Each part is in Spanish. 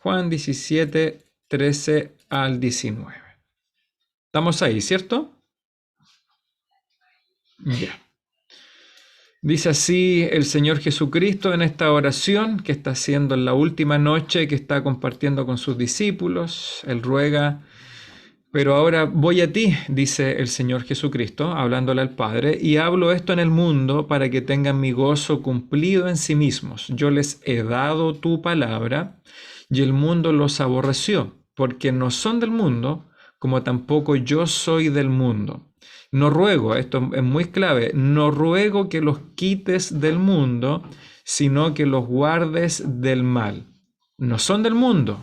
Juan 17, 13 al 19. Estamos ahí, ¿cierto? Ya. Dice así el Señor Jesucristo en esta oración que está haciendo en la última noche que está compartiendo con sus discípulos. Él ruega: pero ahora voy a ti, dice el Señor Jesucristo, hablándole al Padre, y hablo esto en el mundo para que tengan mi gozo cumplido en sí mismos. Yo les he dado tu palabra y el mundo los aborreció, porque no son del mundo, como tampoco yo soy del mundo. No ruego, esto es muy clave, no ruego que los quites del mundo, sino que los guardes del mal. No son del mundo,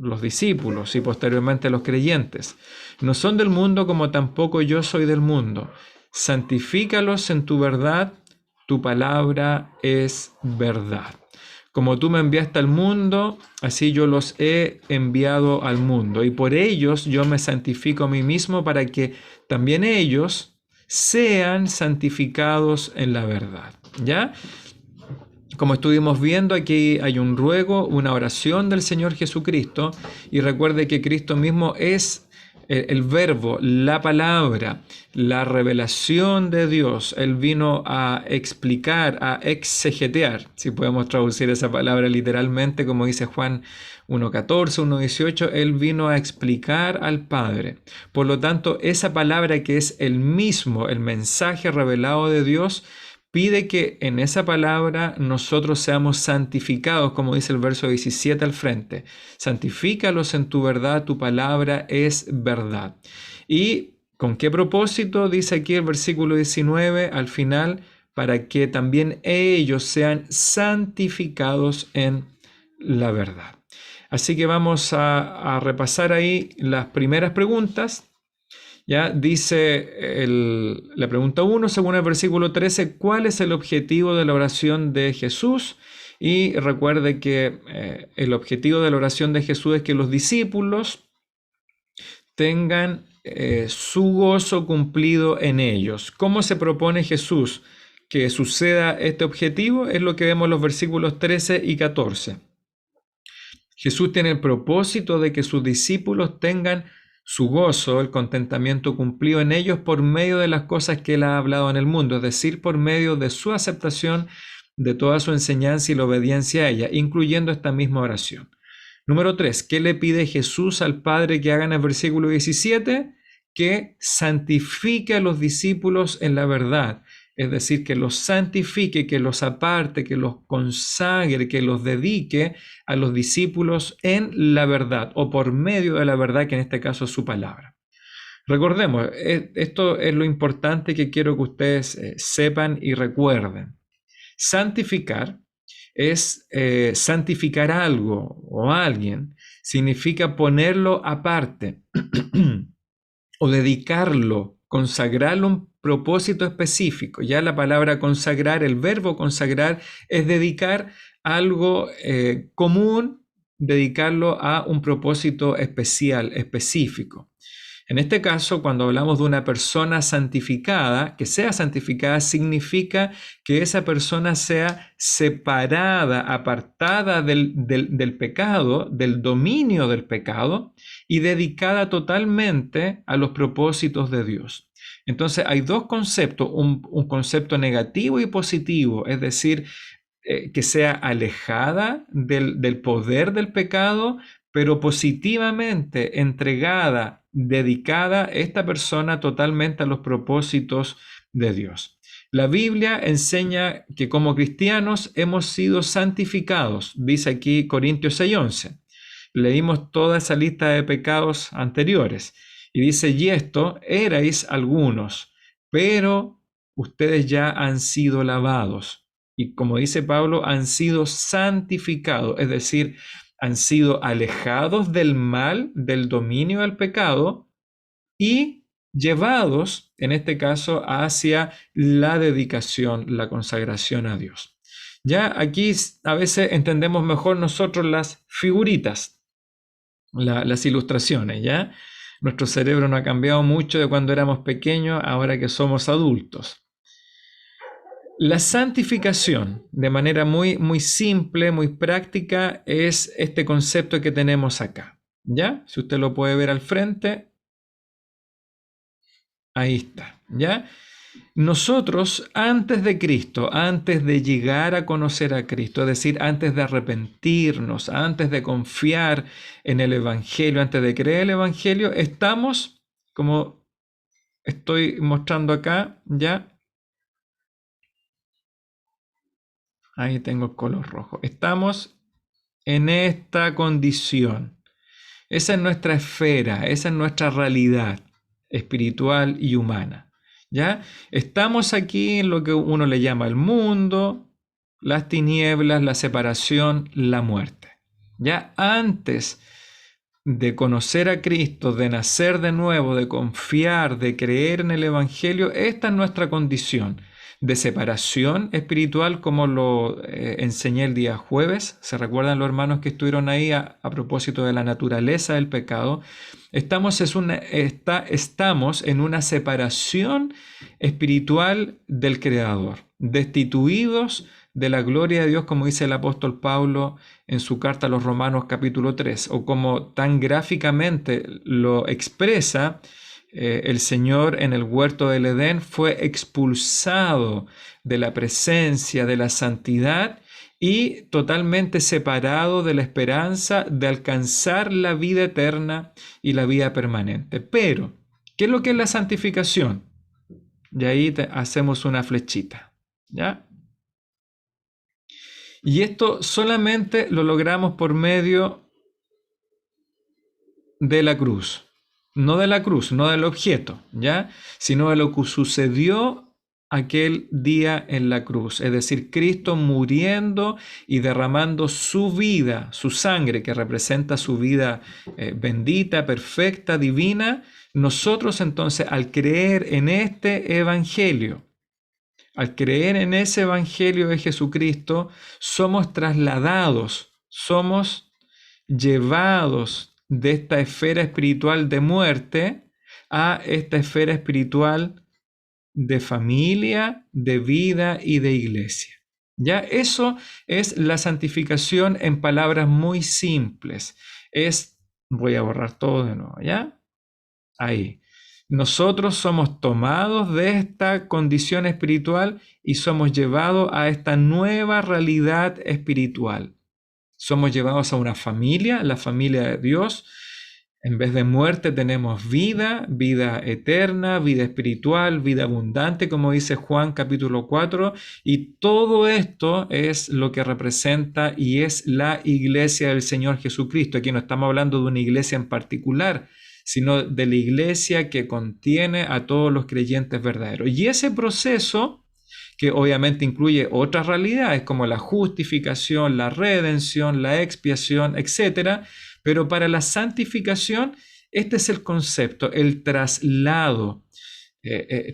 los discípulos y posteriormente los creyentes. No son del mundo como tampoco yo soy del mundo. Santifícalos en tu verdad, tu palabra es verdad. Como tú me enviaste al mundo, así yo los he enviado al mundo. Y por ellos yo me santifico a mí mismo para que también ellos sean santificados en la verdad. ¿Ya? Como estuvimos viendo, aquí hay un ruego, una oración del Señor Jesucristo, y recuerde que Cristo mismo es el verbo, la palabra, la revelación de Dios. Él vino a explicar, a exegetear, si podemos traducir esa palabra literalmente, como dice Juan 1.14, 1.18, Él vino a explicar al Padre. Por lo tanto, esa palabra que es el mismo, el mensaje revelado de Dios, pide que en esa palabra nosotros seamos santificados, como dice el verso 17 al frente. Santifícalos en tu verdad, tu palabra es verdad. ¿Y con qué propósito? Dice aquí el versículo 19 al final, para que también ellos sean santificados en la verdad. Así que vamos a repasar ahí las primeras preguntas. Ya dice la pregunta 1, según el versículo 13, ¿cuál es el objetivo de la oración de Jesús? Y recuerde que el objetivo de la oración de Jesús es que los discípulos tengan su gozo cumplido en ellos. ¿Cómo se propone Jesús que suceda este objetivo? Es lo que vemos en los versículos 13 y 14. Jesús tiene el propósito de que sus discípulos tengan su gozo, el contentamiento cumplido en ellos por medio de las cosas que Él ha hablado en el mundo, es decir, por medio de su aceptación de toda su enseñanza y la obediencia a ella, incluyendo esta misma oración. Número 3, ¿qué le pide Jesús al Padre que haga en el versículo 17? Que santifique a los discípulos en la verdad. Es decir, que los santifique, que los aparte, que los consagre, que los dedique a los discípulos en la verdad o por medio de la verdad, que en este caso es su palabra. Recordemos, esto es lo importante que quiero que ustedes sepan y recuerden. Santificar es santificar algo o a alguien, significa ponerlo aparte o dedicarlo, consagrarlo a un propósito específico. Ya la palabra consagrar, el verbo consagrar, es dedicar algo común, dedicarlo a un propósito especial, específico. En este caso, cuando hablamos de una persona santificada, que sea santificada, significa que esa persona sea separada, apartada del pecado, del dominio del pecado, y dedicada totalmente a los propósitos de Dios. Entonces, hay dos conceptos, un concepto negativo y positivo, es decir, que sea alejada del poder del pecado, pero positivamente entregada, dedicada esta persona totalmente a los propósitos de Dios. La Biblia enseña que como cristianos hemos sido santificados, dice aquí Corintios 6:11. Leímos toda esa lista de pecados anteriores y dice, y esto erais algunos, pero ustedes ya han sido lavados. Y como dice Pablo, han sido santificados, es decir, han sido alejados del mal, del dominio del pecado y llevados, en este caso, hacia la dedicación, la consagración a Dios. Ya aquí a veces entendemos mejor nosotros las figuritas, las ilustraciones, ¿ya? Nuestro cerebro no ha cambiado mucho de cuando éramos pequeños, ahora que somos adultos. La santificación, de manera muy, muy simple, muy práctica, es este concepto que tenemos acá. ¿Ya? Si usted lo puede ver al frente, ahí está. ¿Ya? Nosotros, antes de Cristo, antes de llegar a conocer a Cristo, es decir, antes de arrepentirnos, antes de confiar en el Evangelio, antes de creer el Evangelio, estamos, como estoy mostrando acá, ¿ya? Ahí tengo el color rojo. Estamos en esta condición. Esa es nuestra esfera, esa es nuestra realidad espiritual y humana. ¿Ya? Estamos aquí en lo que uno le llama el mundo, las tinieblas, la separación, la muerte. Ya antes de conocer a Cristo, de nacer de nuevo, de confiar, de creer en el Evangelio, esta es nuestra condición de separación espiritual, como lo enseñé el día jueves. ¿Se recuerdan los hermanos que estuvieron ahí a propósito de la naturaleza del pecado? Estamos en una separación espiritual del Creador, destituidos de la gloria de Dios, como dice el apóstol Pablo en su carta a los Romanos capítulo 3, o como tan gráficamente lo expresa el Señor en el huerto del Edén, fue expulsado de la presencia de la santidad y totalmente separado de la esperanza de alcanzar la vida eterna y la vida permanente. Pero, ¿qué es lo que es la santificación? Y ahí hacemos una flechita, ¿ya? Y esto solamente lo logramos por medio de la cruz. No de la cruz, no del objeto, ¿ya? Sino de lo que sucedió aquel día en la cruz. Es decir, Cristo muriendo y derramando su vida, su sangre, que representa su vida bendita, perfecta, divina. Nosotros entonces, al creer en este evangelio, al creer en ese evangelio de Jesucristo, somos trasladados, somos llevados de esta esfera espiritual de muerte a esta esfera espiritual de familia, de vida y de iglesia. Ya, eso es la santificación en palabras muy simples. Voy a borrar todo de nuevo, ¿ya? Ahí. Nosotros somos tomados de esta condición espiritual y somos llevados a esta nueva realidad espiritual. Somos llevados a una familia, la familia de Dios. En vez de muerte tenemos vida, vida eterna, vida espiritual, vida abundante, como dice Juan capítulo 4. Y todo esto es lo que representa y es la iglesia del Señor Jesucristo. Aquí no estamos hablando de una iglesia en particular, sino de la iglesia que contiene a todos los creyentes verdaderos. Y ese proceso, que obviamente incluye otras realidades como la justificación, la redención, la expiación, etc. Pero para la santificación, este es el concepto, el traslado,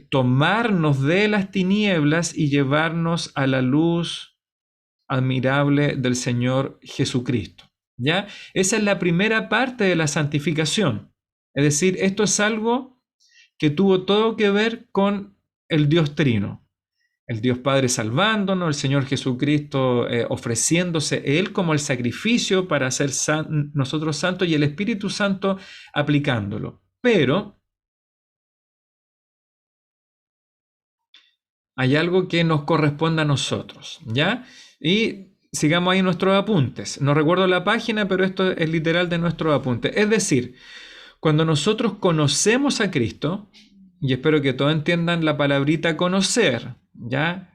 tomarnos de las tinieblas y llevarnos a la luz admirable del Señor Jesucristo. ¿Ya? Esa es la primera parte de la santificación. Es decir, esto es algo que tuvo todo que ver con el Dios Trino. El Dios Padre salvándonos, el Señor Jesucristo ofreciéndose Él como el sacrificio para ser nosotros santos y el Espíritu Santo aplicándolo. Pero hay algo que nos corresponde a nosotros, ¿ya? Y sigamos ahí nuestros apuntes. No recuerdo la página, pero esto es literal de nuestros apuntes. Es decir, cuando nosotros conocemos a Cristo, y espero que todos entiendan la palabrita conocer, ¿ya?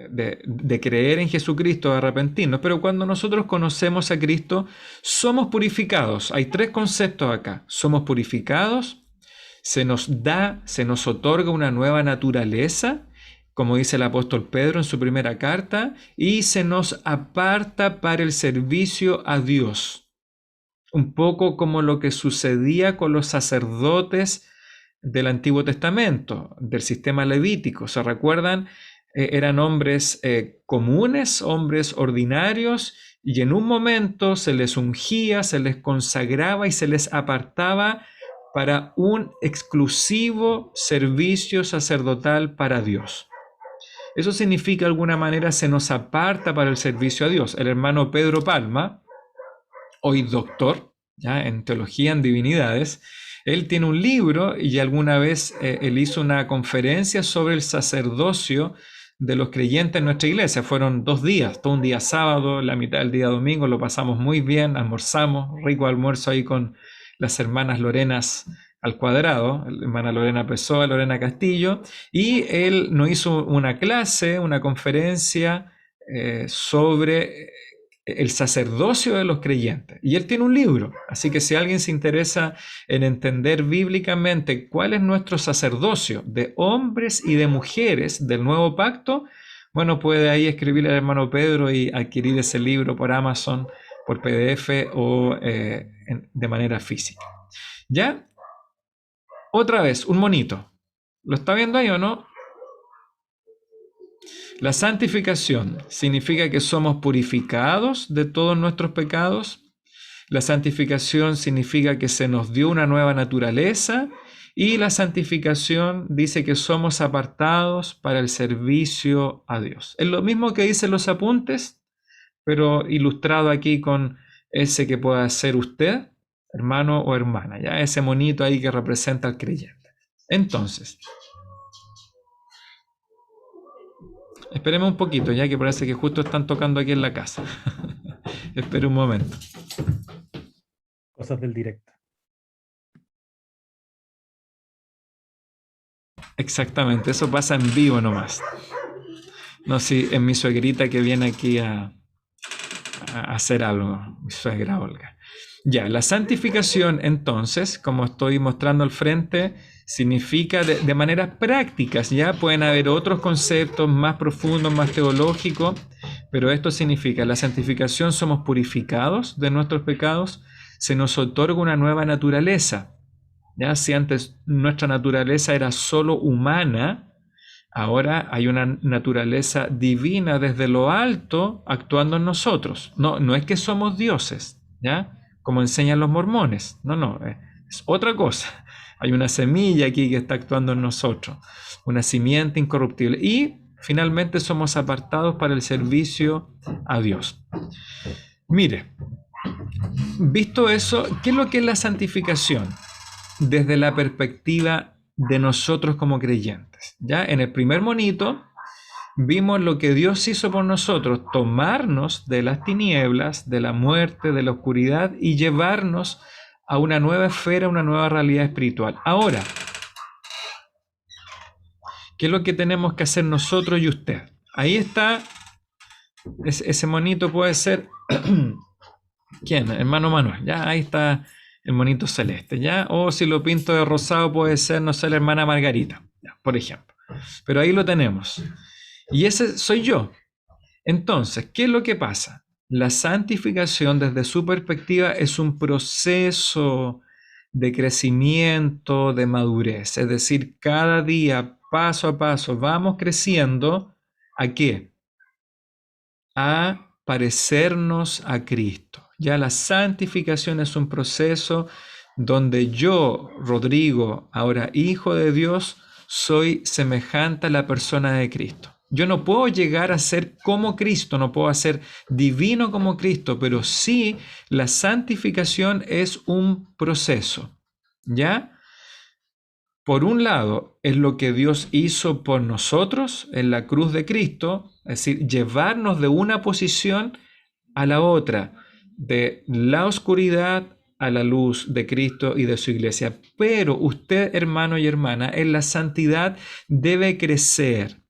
De creer en Jesucristo, de arrepentirnos, pero cuando nosotros conocemos a Cristo, somos purificados. Hay tres conceptos acá. Somos purificados, se nos otorga una nueva naturaleza, como dice el apóstol Pedro en su primera carta, y se nos aparta para el servicio a Dios. Un poco como lo que sucedía con los sacerdotes del Antiguo Testamento, del sistema levítico. ¿Se recuerdan? Eran hombres comunes, hombres ordinarios, y en un momento se les ungía, se les consagraba y se les apartaba para un exclusivo servicio sacerdotal para Dios. Eso significa de alguna manera se nos aparta para el servicio a Dios. El hermano Pedro Palma, hoy doctor, ¿ya?, en teología, en divinidades, él tiene un libro y alguna vez él hizo una conferencia sobre el sacerdocio de los creyentes en nuestra iglesia. Fueron 2 días, todo un día sábado, la mitad del día domingo, lo pasamos muy bien, almorzamos, rico almuerzo ahí con las hermanas Lorenas al cuadrado, la hermana Lorena Pessoa, Lorena Castillo, y él nos hizo una clase, una conferencia sobre el sacerdocio de los creyentes. Y él tiene un libro, así que si alguien se interesa en entender bíblicamente cuál es nuestro sacerdocio de hombres y de mujeres del nuevo pacto, bueno, puede ahí escribirle al hermano Pedro y adquirir ese libro por Amazon, por PDF o de manera física. ¿Ya? Otra vez, un monito. ¿Lo está viendo ahí o no? La santificación significa que somos purificados de todos nuestros pecados. La santificación significa que se nos dio una nueva naturaleza. Y la santificación dice que somos apartados para el servicio a Dios. Es lo mismo que dicen los apuntes, pero ilustrado aquí con ese que pueda ser usted, hermano o hermana, ¿ya? Ese monito ahí que representa al creyente. Entonces, esperemos un poquito, ya que parece que justo están tocando aquí en la casa. Espera un momento. Cosas del directo. Exactamente, eso pasa en vivo nomás. No, sí, es mi suegrita que viene aquí a hacer algo, mi suegra Olga. Ya, la santificación entonces, como estoy mostrando al frente, significa de maneras prácticas, ya pueden haber otros conceptos más profundos, más teológicos, pero esto significa, la santificación somos purificados de nuestros pecados, se nos otorga una nueva naturaleza, ya si antes nuestra naturaleza era solo humana, ahora hay una naturaleza divina desde lo alto actuando en nosotros. No es que somos dioses, ¿ya? Como enseñan los mormones. No, es otra cosa. Hay una semilla aquí que está actuando en nosotros, una simiente incorruptible. Y finalmente somos apartados para el servicio a Dios. Mire, visto eso, ¿qué es lo que es la santificación? Desde la perspectiva de nosotros como creyentes. Ya en el primer monito vimos lo que Dios hizo por nosotros, tomarnos de las tinieblas, de la muerte, de la oscuridad y llevarnos a una nueva esfera, una nueva realidad espiritual. Ahora, ¿qué es lo que tenemos que hacer nosotros y usted? Ahí está, ese monito puede ser, ¿quién? Hermano Manuel, ya ahí está el monito celeste, ¿ya? O si lo pinto de rosado puede ser, no sé, la hermana Margarita, ¿ya? Por ejemplo. Pero ahí lo tenemos. Y ese soy yo. Entonces, ¿qué es lo que pasa? La santificación desde su perspectiva es un proceso de crecimiento, de madurez. Es decir, cada día, paso a paso, vamos creciendo. ¿A qué? A parecernos a Cristo. Ya la santificación es un proceso donde yo, Rodrigo, ahora hijo de Dios, soy semejante a la persona de Cristo. Yo no puedo llegar a ser como Cristo, no puedo ser divino como Cristo, pero sí la santificación es un proceso, ¿ya? Por un lado, es lo que Dios hizo por nosotros en la cruz de Cristo, es decir, llevarnos de una posición a la otra, de la oscuridad a la luz de Cristo y de su iglesia. Pero usted, hermano y hermana, en la santidad debe crecer.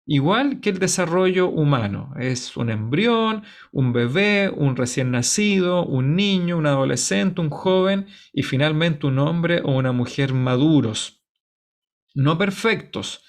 Igual que el desarrollo humano, es un embrión, un bebé, un recién nacido, un niño, un adolescente, un joven y finalmente un hombre o una mujer maduros, no perfectos.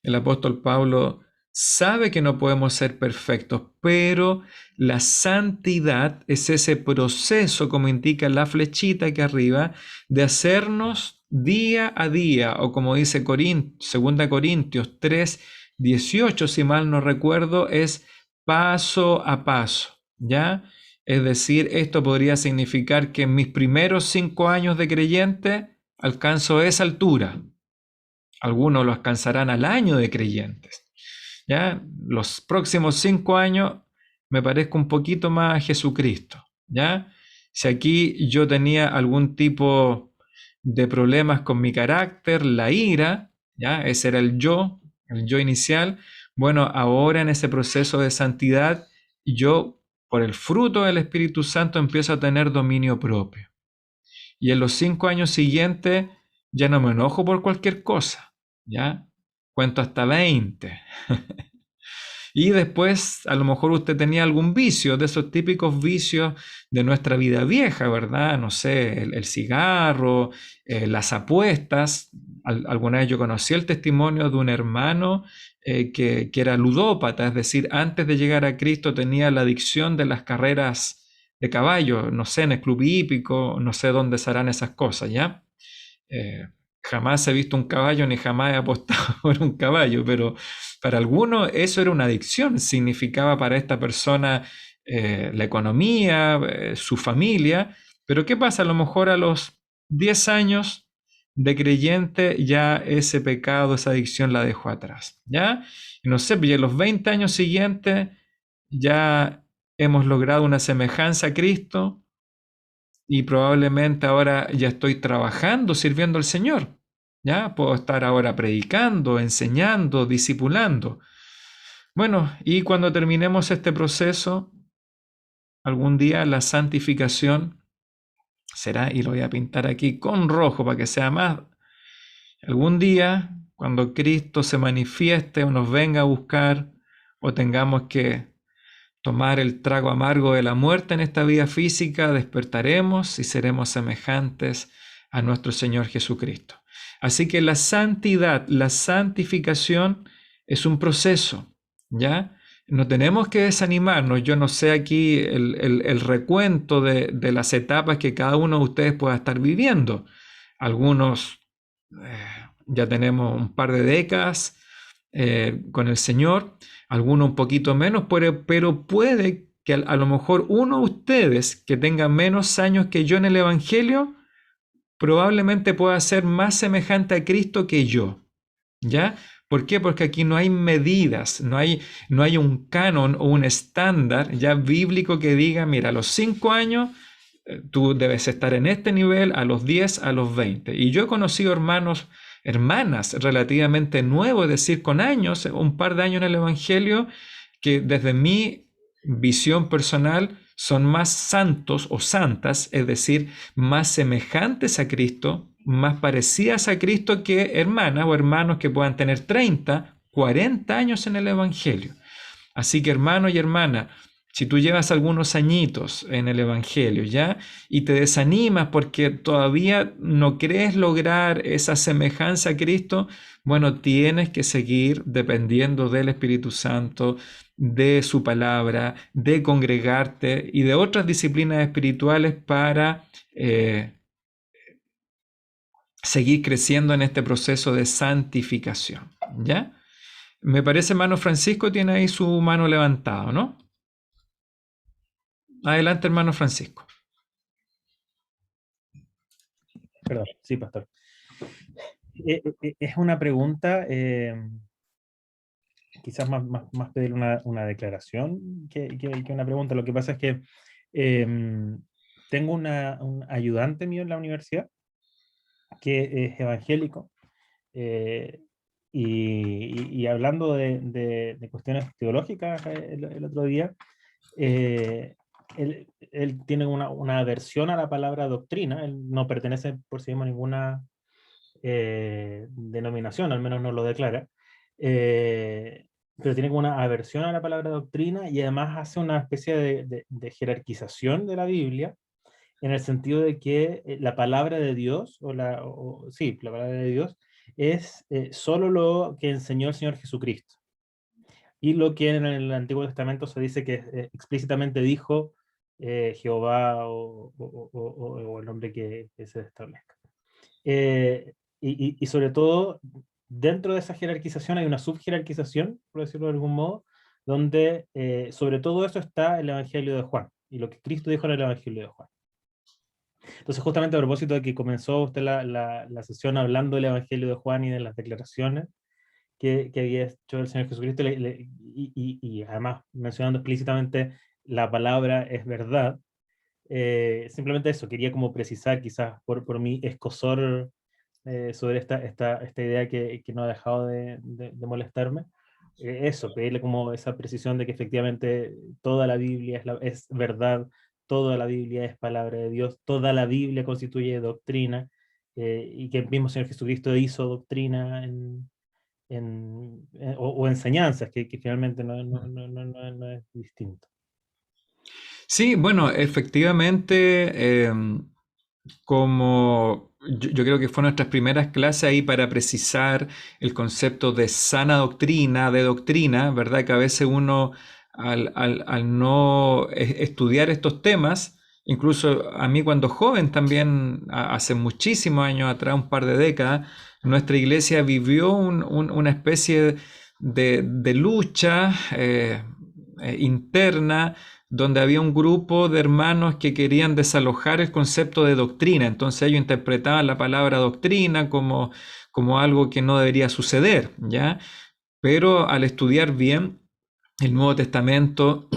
El apóstol Pablo sabe que no podemos ser perfectos, pero la santidad es ese proceso, como indica la flechita aquí arriba, de hacernos día a día, o como dice 2 Corintios 3:18, si mal no recuerdo, es paso a paso, ¿ya? Es decir, esto podría significar que en mis primeros 5 años de creyente alcanzo esa altura. Algunos lo alcanzarán al año de creyentes. ¿Ya? Los próximos 5 años me parezco un poquito más a Jesucristo, ¿ya? Si aquí yo tenía algún tipo de problemas con mi carácter, la ira, ¿ya? Ese era el yo inicial. Bueno, ahora en ese proceso de santidad, yo, por el fruto del Espíritu Santo, empiezo a tener dominio propio. Y en los 5 años siguientes ya no me enojo por cualquier cosa, ¿ya? Cuento hasta 20. Y después, a lo mejor usted tenía algún vicio, de esos típicos vicios de nuestra vida vieja, ¿verdad? No sé, el cigarro, las apuestas. Alguna vez yo conocí el testimonio de un hermano que era ludópata, es decir, antes de llegar a Cristo tenía la adicción de las carreras de caballo, no sé, en el club hípico, no sé dónde se harán esas cosas, ¿ya? Eh, Jamás he visto un caballo ni jamás he apostado por un caballo, pero para algunos eso era una adicción, significaba para esta persona la economía, su familia, pero ¿qué pasa? A lo mejor a los 10 años de creyente ya ese pecado, esa adicción la dejó atrás, ¿ya? Y no sé, y en los 20 años siguientes ya hemos logrado una semejanza a Cristo, y probablemente ahora ya estoy trabajando, sirviendo al Señor. ¿Ya? Puedo estar ahora predicando, enseñando, discipulando. Bueno, y cuando terminemos este proceso, algún día la santificación será, y lo voy a pintar aquí con rojo para que sea más, algún día, cuando Cristo se manifieste o nos venga a buscar o tengamos que tomar el trago amargo de la muerte en esta vida física, despertaremos y seremos semejantes a nuestro Señor Jesucristo. Así que la santidad, la santificación es un proceso, ¿ya? No tenemos que desanimarnos. Yo no sé aquí el recuento de las etapas que cada uno de ustedes pueda estar viviendo. Algunos ya tenemos un par de décadas con el Señor, algunos un poquito menos, pero puede que a lo mejor uno de ustedes que tenga menos años que yo en el Evangelio, probablemente pueda ser más semejante a Cristo que yo, ¿ya? ¿Por qué? Porque aquí no hay medidas, no hay un canon o un estándar ya bíblico que diga, mira, a los 5 años tú debes estar en este nivel, a los 10, a los 20. Y yo he conocido hermanos, hermanas relativamente nuevos, es decir, con años, un par de años en el Evangelio, que desde mi visión personal son más santos o santas, es decir, más semejantes a Cristo, más parecidas a Cristo que hermanas o hermanos que puedan tener 30, 40 años en el Evangelio. Así que hermano y hermana, si tú llevas algunos añitos en el Evangelio, ¿ya? Y te desanimas porque todavía no crees lograr esa semejanza a Cristo, bueno, tienes que seguir dependiendo del Espíritu Santo, de su palabra, de congregarte y de otras disciplinas espirituales para seguir creciendo en este proceso de santificación, ¿ya? Me parece, hermano Francisco, tiene ahí su mano levantada, ¿no? Adelante, hermano Francisco. Perdón, sí, pastor. Es una pregunta, quizás más pedir una declaración que una pregunta. Lo que pasa es que tengo un ayudante mío en la universidad que es evangélico, eh, y hablando de cuestiones teológicas el otro día, él tiene una aversión a la palabra doctrina. Él no pertenece por sí mismo a ninguna denominación, al menos no lo declara, pero tiene como una aversión a la palabra doctrina, y además hace una especie de jerarquización de la Biblia, en el sentido de que la palabra de Dios, sí, la palabra de Dios, es solo lo que enseñó el Señor Jesucristo. Y lo que en el Antiguo Testamento se dice que explícitamente dijo Jehová o el nombre que se establezca. Y sobre todo, dentro de esa jerarquización hay una subjerarquización, por decirlo de algún modo, donde sobre todo eso está el Evangelio de Juan y lo que Cristo dijo en el Evangelio de Juan. Entonces, justamente a propósito de que comenzó usted la sesión hablando del Evangelio de Juan y de las declaraciones que había hecho el Señor Jesucristo, y además mencionando explícitamente la palabra es verdad. Simplemente eso, quería como precisar quizás por mi escozor sobre esta idea que no ha dejado de molestarme. Eso, pedirle como esa precisión de que efectivamente toda la Biblia es verdad, toda la Biblia es palabra de Dios, toda la Biblia constituye doctrina, y que el mismo Señor Jesucristo hizo doctrina o enseñanzas, que finalmente no es distinto. Sí, bueno, efectivamente, como yo creo que fue nuestras primeras clases ahí para precisar el concepto de sana doctrina, de doctrina, ¿verdad? Que a veces uno al no estudiar estos temas, incluso a mí cuando joven también, hace muchísimos años atrás, un par de décadas, nuestra iglesia vivió una especie de lucha interna donde había un grupo de hermanos que querían desalojar el concepto de doctrina. Entonces ellos interpretaban la palabra doctrina como algo que no debería suceder, ¿ya? Pero al estudiar bien el Nuevo Testamento,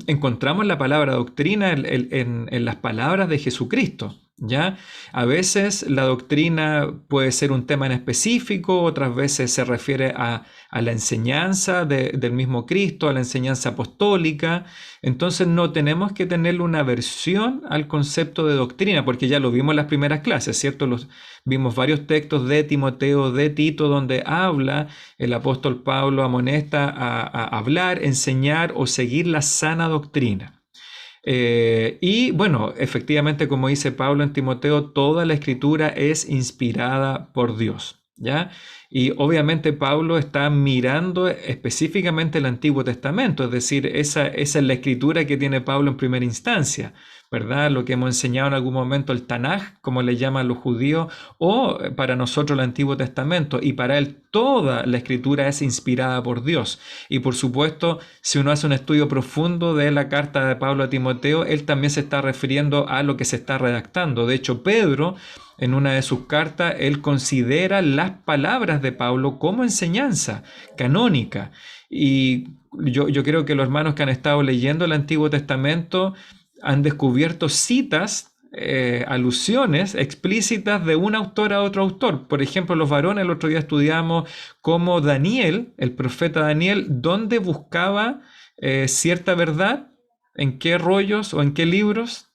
encontramos la palabra doctrina en las palabras de Jesucristo. ¿Ya? A veces la doctrina puede ser un tema en específico, otras veces se refiere a la enseñanza del mismo Cristo, a la enseñanza apostólica. Entonces no tenemos que tenerle una aversión al concepto de doctrina, porque ya lo vimos en las primeras clases, ¿cierto? Vimos varios textos de Timoteo, de Tito, donde habla el apóstol Pablo, amonesta a hablar, enseñar o seguir la sana doctrina. Y bueno, efectivamente, como dice Pablo en Timoteo, toda la escritura es inspirada por Dios, ¿ya? Y obviamente Pablo está mirando específicamente el Antiguo Testamento, es decir, esa es la escritura que tiene Pablo en primera instancia, ¿verdad? Lo que hemos enseñado en algún momento, el Tanaj, como le llaman los judíos, o para nosotros el Antiguo Testamento, y para él toda la escritura es inspirada por Dios. Y por supuesto, si uno hace un estudio profundo de la carta de Pablo a Timoteo, él también se está refiriendo a lo que se está redactando. De hecho, Pedro, en una de sus cartas, él considera las palabras de Pablo como enseñanza canónica. Y yo creo que los hermanos que han estado leyendo el Antiguo Testamento han descubierto citas, alusiones explícitas de un autor a otro autor. Por ejemplo, los varones, el otro día estudiamos cómo Daniel, el profeta Daniel, dónde buscaba cierta verdad, en qué rollos o en qué libros.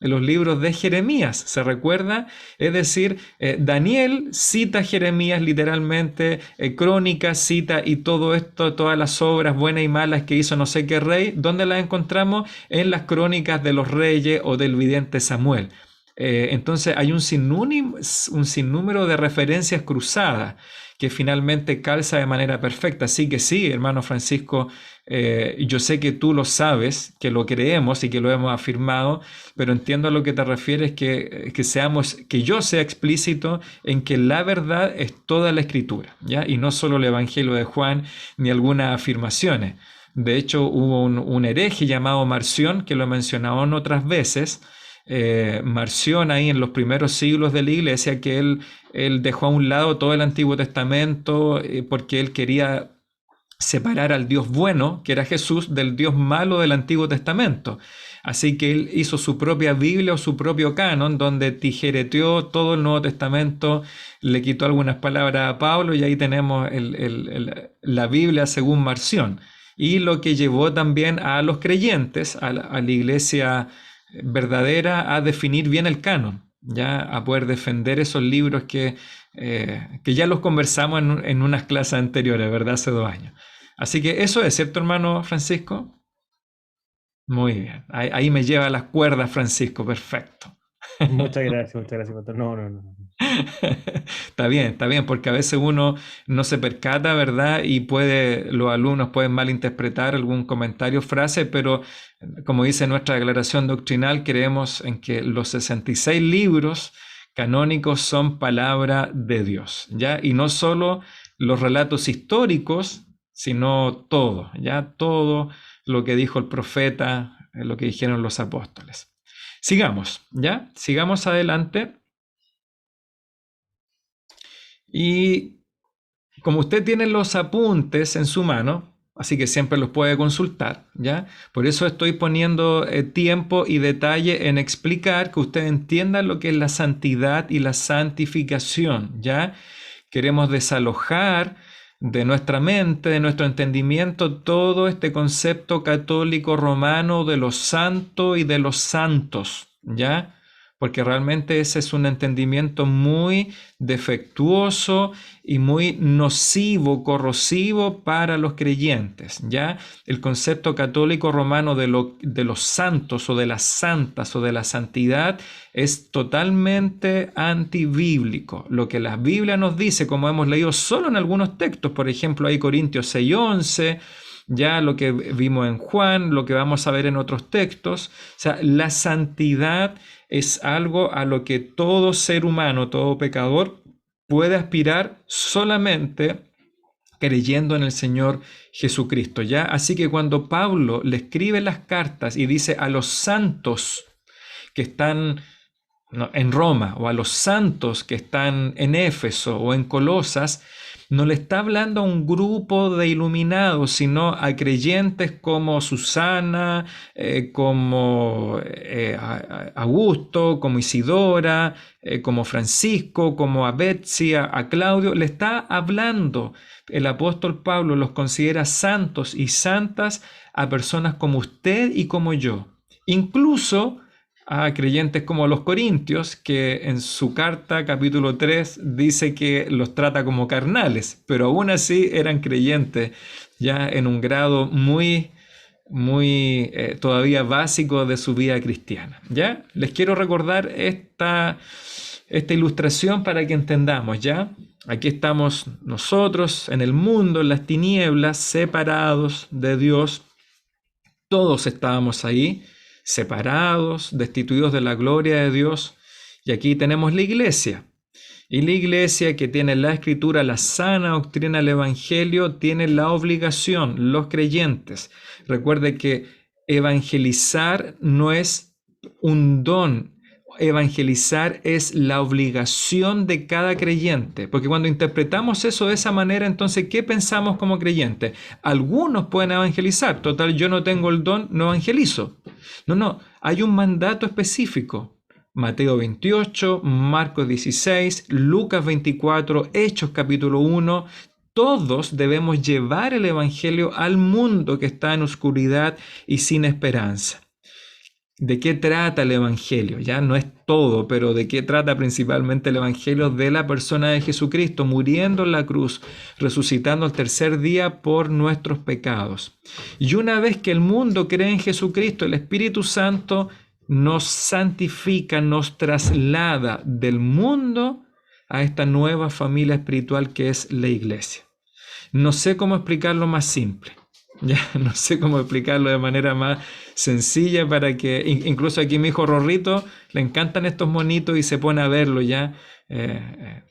En los libros de Jeremías, ¿se recuerda? Es decir, Daniel cita a Jeremías literalmente, Crónicas cita, y todo esto, todas las obras buenas y malas que hizo no sé qué rey, ¿dónde las encontramos? En las crónicas de los reyes o del vidente Samuel. Entonces hay un sinnúmero de referencias cruzadas que finalmente calza de manera perfecta. Así que sí, hermano Francisco, yo sé que tú lo sabes, que lo creemos y que lo hemos afirmado, pero entiendo a lo que te refieres, que yo sea explícito en que la verdad es toda la escritura, ¿ya? Y no solo el Evangelio de Juan ni algunas afirmaciones. De hecho, hubo un hereje llamado Marción, que lo he mencionado en otras veces. Marción, ahí en los primeros siglos de la iglesia, que él dejó a un lado todo el Antiguo Testamento, porque él quería separar al Dios bueno, que era Jesús, del Dios malo del Antiguo Testamento. Así que él hizo su propia Biblia o su propio canon, donde tijereteó todo el Nuevo Testamento, le quitó algunas palabras a Pablo, y ahí tenemos la Biblia según Marción. Y lo que llevó también a los creyentes, a la iglesia verdadera, a definir bien el canon, ya a poder defender esos libros que ya los conversamos en unas clases anteriores, ¿verdad? Hace 2 años. Así que eso es, ¿cierto, hermano Francisco? Muy bien. Ahí me lleva las cuerdas, Francisco. Perfecto. Muchas gracias, Pastor. No, no, no. Está bien, porque a veces uno no se percata, ¿verdad? Y los alumnos pueden malinterpretar algún comentario, frase, pero como dice nuestra declaración doctrinal, creemos en que los 66 libros canónicos son palabra de Dios, ¿ya? Y no solo los relatos históricos, sino todo, ¿ya? Todo lo que dijo el profeta, lo que dijeron los apóstoles. Sigamos, ¿ya? Sigamos adelante. Y como usted tiene los apuntes en su mano, así que siempre los puede consultar, ¿ya? Por eso estoy poniendo tiempo y detalle en explicar que usted entienda lo que es la santidad y la santificación, ¿ya? Queremos desalojar de nuestra mente, de nuestro entendimiento, todo este concepto católico romano de lo santo y de los santos, ¿ya? Porque realmente ese es un entendimiento muy defectuoso y muy nocivo, corrosivo para los creyentes, ¿ya? El concepto católico romano de los santos o de las santas o de la santidad es totalmente antibíblico. Lo que la Biblia nos dice, como hemos leído solo en algunos textos, por ejemplo, hay Corintios 6:11, ya lo que vimos en Juan, lo que vamos a ver en otros textos. O sea, la santidad es algo a lo que todo ser humano, todo pecador, puede aspirar solamente creyendo en el Señor Jesucristo, ¿ya? Así que cuando Pablo le escribe las cartas y dice a los santos que están en Roma o a los santos que están en Éfeso o en Colosas, no le está hablando a un grupo de iluminados, sino a creyentes como Susana, como Augusto, como Isidora, como Francisco, como a Betsy, a Claudio. Le está hablando. El apóstol Pablo los considera santos y santas a personas como usted y como yo. Incluso a creyentes como los corintios, que en su carta, capítulo 3, dice que los trata como carnales, pero aún así eran creyentes ya en un grado muy todavía básico de su vida cristiana. ¿Ya? Les quiero recordar esta ilustración para que entendamos, ¿ya? Aquí estamos nosotros en el mundo, en las tinieblas, separados de Dios. Todos estábamos ahí, separados, destituidos de la gloria de Dios. Y aquí tenemos la iglesia. Y la iglesia, que tiene la escritura, la sana doctrina del evangelio, tiene la obligación, los creyentes. Recuerde que evangelizar no es un don. Evangelizar es la obligación de cada creyente, porque cuando interpretamos eso de esa manera, entonces, ¿qué pensamos como creyentes? Algunos pueden evangelizar, total, yo no tengo el don, no evangelizo. No, hay un mandato específico. Mateo 28, Marcos 16, Lucas 24, Hechos capítulo 1, todos debemos llevar el evangelio al mundo que está en oscuridad y sin esperanza. ¿De qué trata el evangelio? Ya no es todo, pero ¿de qué trata principalmente el evangelio? De la persona de Jesucristo, muriendo en la cruz, resucitando al tercer día por nuestros pecados. Y una vez que el mundo cree en Jesucristo, el Espíritu Santo nos santifica, nos traslada del mundo a esta nueva familia espiritual que es la iglesia. No sé cómo explicarlo más simple. Ya no sé cómo explicarlo de manera más sencilla para que, incluso aquí mi hijo Rorrito, le encantan estos monitos y se pone a verlo ya.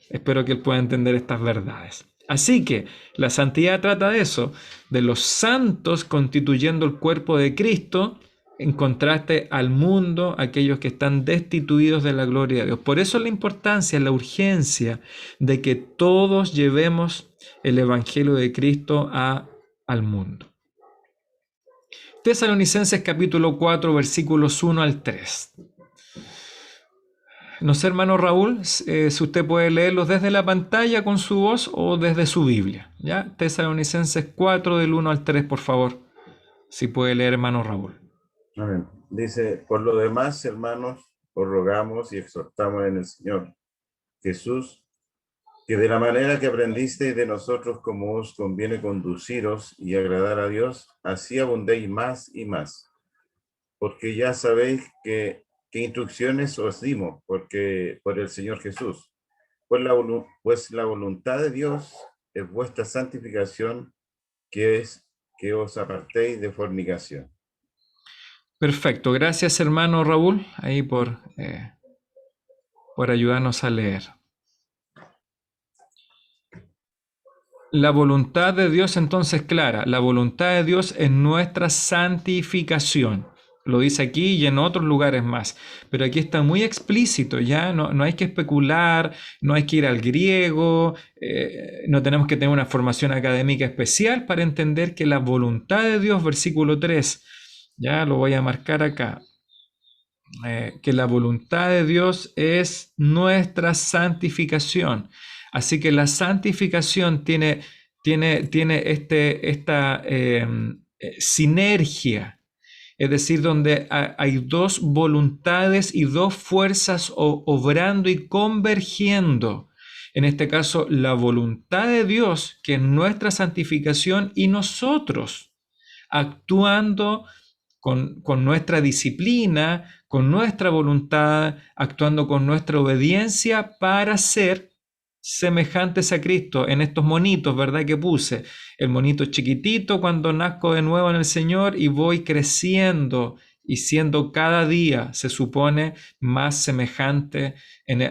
Espero que él pueda entender estas verdades. Así que la santidad trata de eso, de los santos constituyendo el cuerpo de Cristo, en contraste al mundo, aquellos que están destituidos de la gloria de Dios. Por eso la importancia, la urgencia de que todos llevemos el evangelio de Cristo al mundo. Tesalonicenses capítulo 4, versículos 1 al 3. No sé, hermano Raúl, si usted puede leerlos desde la pantalla con su voz o desde su Biblia. ¿Ya? Tesalonicenses 4, del 1 al 3, por favor. Si puede leer, hermano Raúl. Amén. Dice, por lo demás, hermanos, os rogamos y exhortamos en el Señor Jesús, que de la manera que aprendisteis de nosotros como os conviene conduciros y agradar a Dios, así abundéis más y más. Porque ya sabéis qué instrucciones os dimos por el Señor Jesús. Pues la voluntad de Dios es vuestra santificación, que es que os apartéis de fornicación. Perfecto, gracias hermano Raúl, ahí por ayudarnos a leer. La voluntad de Dios entonces clara, la voluntad de Dios es nuestra santificación, Lo dice aquí y en otros lugares más. Pero aquí está muy explícito, ¿ya? No hay que especular, no hay que ir al griego, no tenemos que tener una formación académica especial para entender que la voluntad de Dios, versículo 3, ya lo voy a marcar acá, que la voluntad de Dios es nuestra santificación. Así que la santificación tiene esta sinergia, es decir, donde hay dos voluntades y dos fuerzas obrando y convergiendo. En este caso, la voluntad de Dios, que es nuestra santificación, y nosotros actuando con nuestra disciplina, con nuestra voluntad, actuando con nuestra obediencia para ser semejantes a Cristo. En estos monitos, ¿verdad? Que puse el monito chiquitito cuando nazco de nuevo en el Señor y voy creciendo y siendo cada día, se supone, más semejante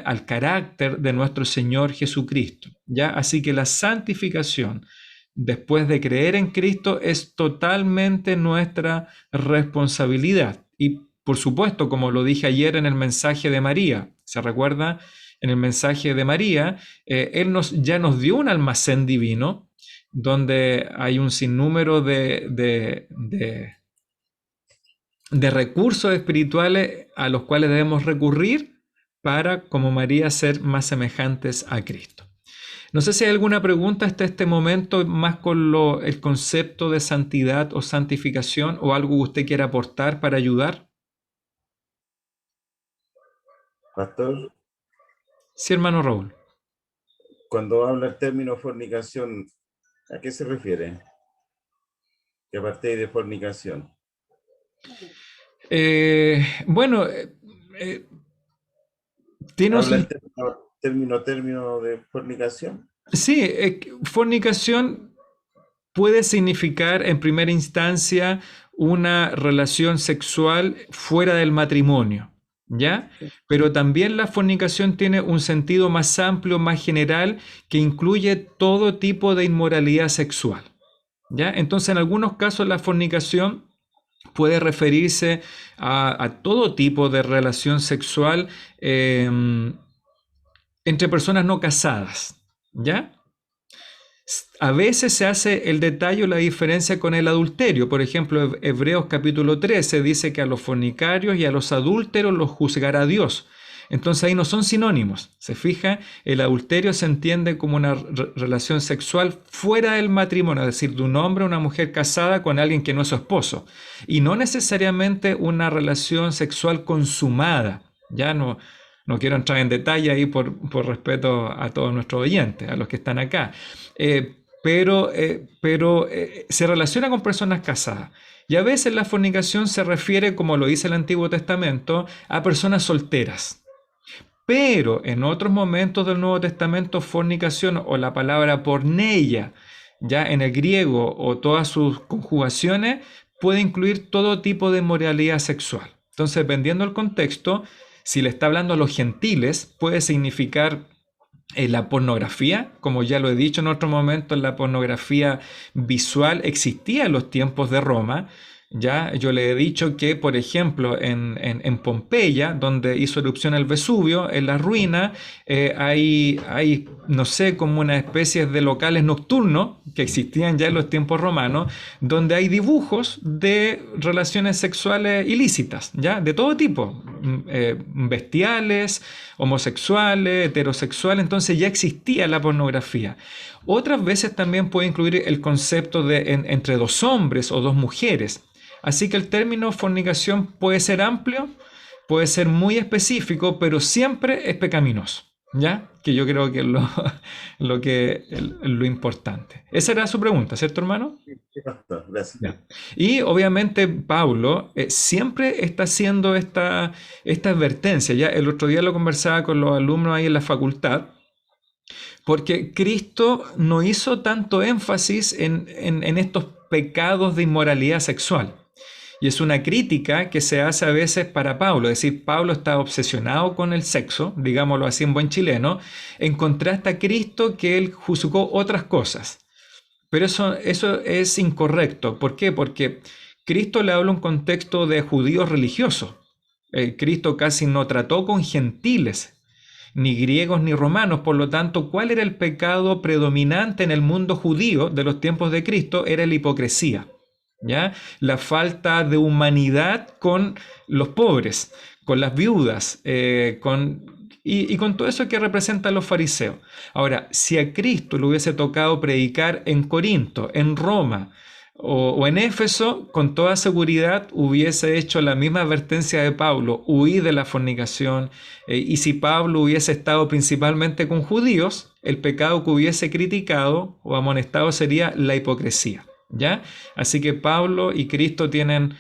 al carácter de nuestro Señor Jesucristo, ¿ya? Así que la santificación, después de creer en Cristo, es totalmente nuestra responsabilidad. Y por supuesto, como lo dije ayer en el mensaje de María, ¿se recuerda? En el mensaje de María, Él ya nos dio un almacén divino donde hay un sinnúmero de recursos espirituales a los cuales debemos recurrir para, como María, ser más semejantes a Cristo. No sé si hay alguna pregunta hasta este momento, más con el concepto de santidad o santificación, o algo que usted quiera aportar para ayudar. Pastor, Sí, hermano Raúl. cuando habla el término fornicación, ¿a qué se refiere? ¿Qué parte de fornicación? Bueno, tiene ¿Habla un... el término de fornicación? Sí, fornicación puede significar en primera instancia una relación sexual fuera del matrimonio, ¿ya? Pero también la fornicación tiene un sentido más amplio, más general, que incluye todo tipo de inmoralidad sexual, ¿ya? Entonces, en algunos casos la fornicación puede referirse a todo tipo de relación sexual entre personas no casadas, ¿ya? A veces se hace el detalle o la diferencia con el adulterio. Por ejemplo, Hebreos capítulo 13 dice que a los fornicarios y a los adúlteros los juzgará Dios. Entonces ahí no son sinónimos. ¿Se fija? El adulterio se entiende como una relación sexual fuera del matrimonio, es decir, de un hombre o una mujer casada con alguien que no es su esposo. Y no necesariamente una relación sexual consumada. Ya no quiero entrar en detalle ahí por respeto a todos nuestros oyentes, a los que están acá. Pero se relaciona con personas casadas. Y a veces la fornicación se refiere, como lo dice el Antiguo Testamento, a personas solteras. Pero en otros momentos del Nuevo Testamento, fornicación o la palabra porneia, ya en el griego o todas sus conjugaciones, puede incluir todo tipo de inmoralidad sexual. Entonces, dependiendo del contexto, si le está hablando a los gentiles, puede significar la pornografía, como ya lo he dicho en otro momento, la pornografía visual existía en los tiempos de Roma. Ya yo le he dicho que, por ejemplo, en Pompeya, donde hizo erupción el Vesubio, en la ruina, hay, no sé, como una especie de locales nocturnos que existían ya en los tiempos romanos, donde hay dibujos de relaciones sexuales ilícitas, ya, de todo tipo, bestiales, homosexuales, heterosexuales. Entonces ya existía la pornografía. Otras veces también puede incluir el concepto de entre dos hombres o dos mujeres. Así que el término fornicación puede ser amplio, puede ser muy específico, pero siempre es pecaminoso, ¿ya? Que yo creo que es lo importante. Esa era su pregunta, ¿cierto, hermano? Sí, pastor, gracias. Ya. Y obviamente Pablo siempre está haciendo esta advertencia. Ya el otro día lo conversaba con los alumnos ahí en la facultad, porque Cristo no hizo tanto énfasis en estos pecados de inmoralidad sexual. Y es una crítica que se hace a veces para Pablo, es decir, Pablo está obsesionado con el sexo, digámoslo así en buen chileno, en contraste a Cristo, que él juzgó otras cosas. Pero eso es incorrecto. ¿Por qué? Porque Cristo le habla un contexto de judíos religiosos. Cristo casi no trató con gentiles, ni griegos ni romanos. Por lo tanto, ¿cuál era el pecado predominante en el mundo judío de los tiempos de Cristo? Era la hipocresía, ¿ya? La falta de humanidad con los pobres, con las viudas, y con todo eso que representan los fariseos. Ahora, si a Cristo le hubiese tocado predicar en Corinto, en Roma o en Éfeso, con toda seguridad hubiese hecho la misma advertencia de Pablo: huid de la fornicación. Y si Pablo hubiese estado principalmente con judíos, el pecado que hubiese criticado o amonestado sería la hipocresía, ¿ya? Así que Pablo y Cristo tienen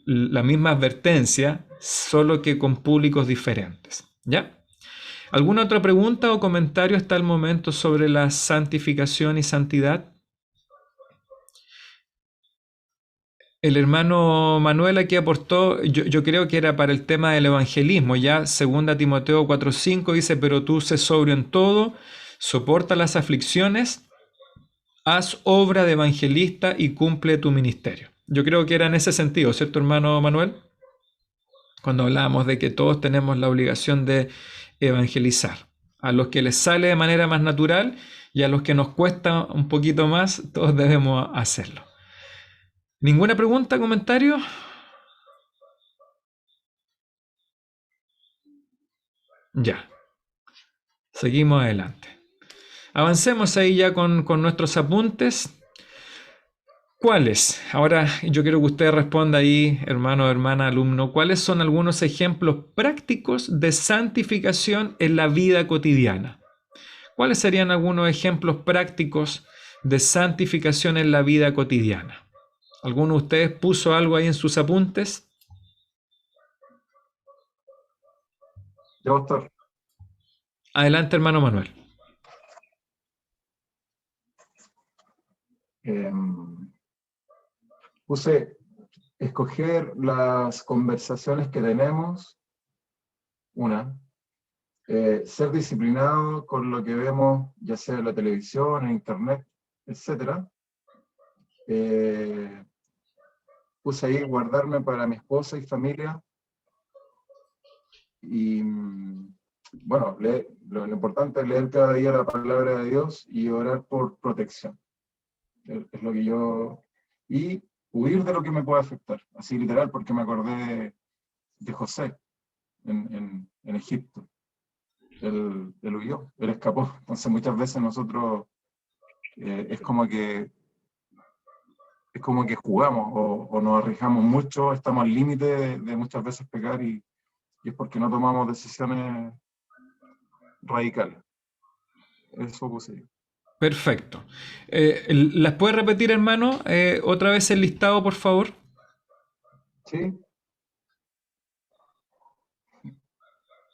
la misma advertencia, solo que con públicos diferentes, ¿ya? ¿Alguna otra pregunta o comentario hasta el momento sobre la santificación y santidad? El hermano Manuel aquí aportó, yo creo que era para el tema del evangelismo, ya 2 Timoteo 4:5 dice: pero tú sé sobrio en todo, soporta las aflicciones, haz obra de evangelista y cumple tu ministerio. Yo creo que era en ese sentido, ¿cierto, hermano Manuel? Cuando hablábamos de que todos tenemos la obligación de evangelizar. A los que les sale de manera más natural y a los que nos cuesta un poquito más, todos debemos hacerlo. ¿Ninguna pregunta, comentario? Ya, seguimos adelante. Avancemos ahí ya con nuestros apuntes. ¿Cuáles? Ahora yo quiero que usted responda ahí, hermano, hermana, alumno. ¿Cuáles son algunos ejemplos prácticos de santificación en la vida cotidiana? ¿Cuáles serían algunos ejemplos prácticos de santificación en la vida cotidiana? ¿Alguno de ustedes puso algo ahí en sus apuntes? Yo, doctor. Adelante, hermano Manuel. Puse escoger las conversaciones que tenemos, ser disciplinado con lo que vemos, ya sea en la televisión, en internet, etc. Puse ahí guardarme para mi esposa y familia. Y bueno, lo importante es leer cada día la palabra de Dios y orar por protección. Es lo que yo... Y huir de lo que me pueda afectar, así literal, porque me acordé de José en Egipto. Él huyó, él escapó. Entonces muchas veces nosotros es como que jugamos o nos arriesgamos mucho, estamos al límite de muchas veces pecar y es porque no tomamos decisiones radicales. Eso puse yo. Perfecto. ¿Las puede repetir, hermano? Otra vez el listado, por favor. ¿Sí?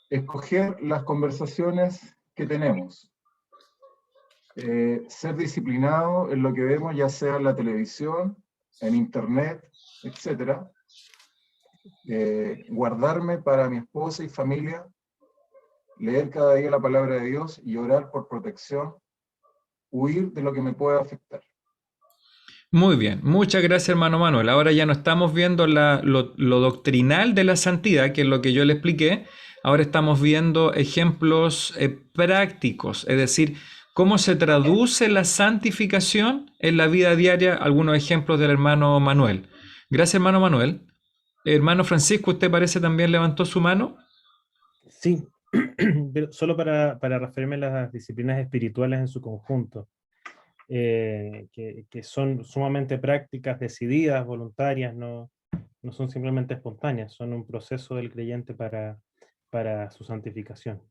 Escoger las conversaciones que tenemos. Ser disciplinado en lo que vemos, ya sea en la televisión, en internet, etc. Guardarme para mi esposa y familia, leer cada día la palabra de Dios y orar por protección, huir de lo que me pueda afectar. Muy bien, muchas gracias, hermano Manuel. Ahora ya no estamos viendo lo doctrinal de la santidad, que es lo que yo le expliqué. Ahora estamos viendo ejemplos prácticos, es decir, cómo se traduce la santificación en la vida diaria. Algunos ejemplos del hermano Manuel. Gracias, hermano Manuel. Hermano Francisco, ¿usted parece también levantó su mano? Sí, pero solo para referirme a las disciplinas espirituales en su conjunto, que son sumamente prácticas, decididas, voluntarias, no son simplemente espontáneas, son un proceso del creyente para su santificación.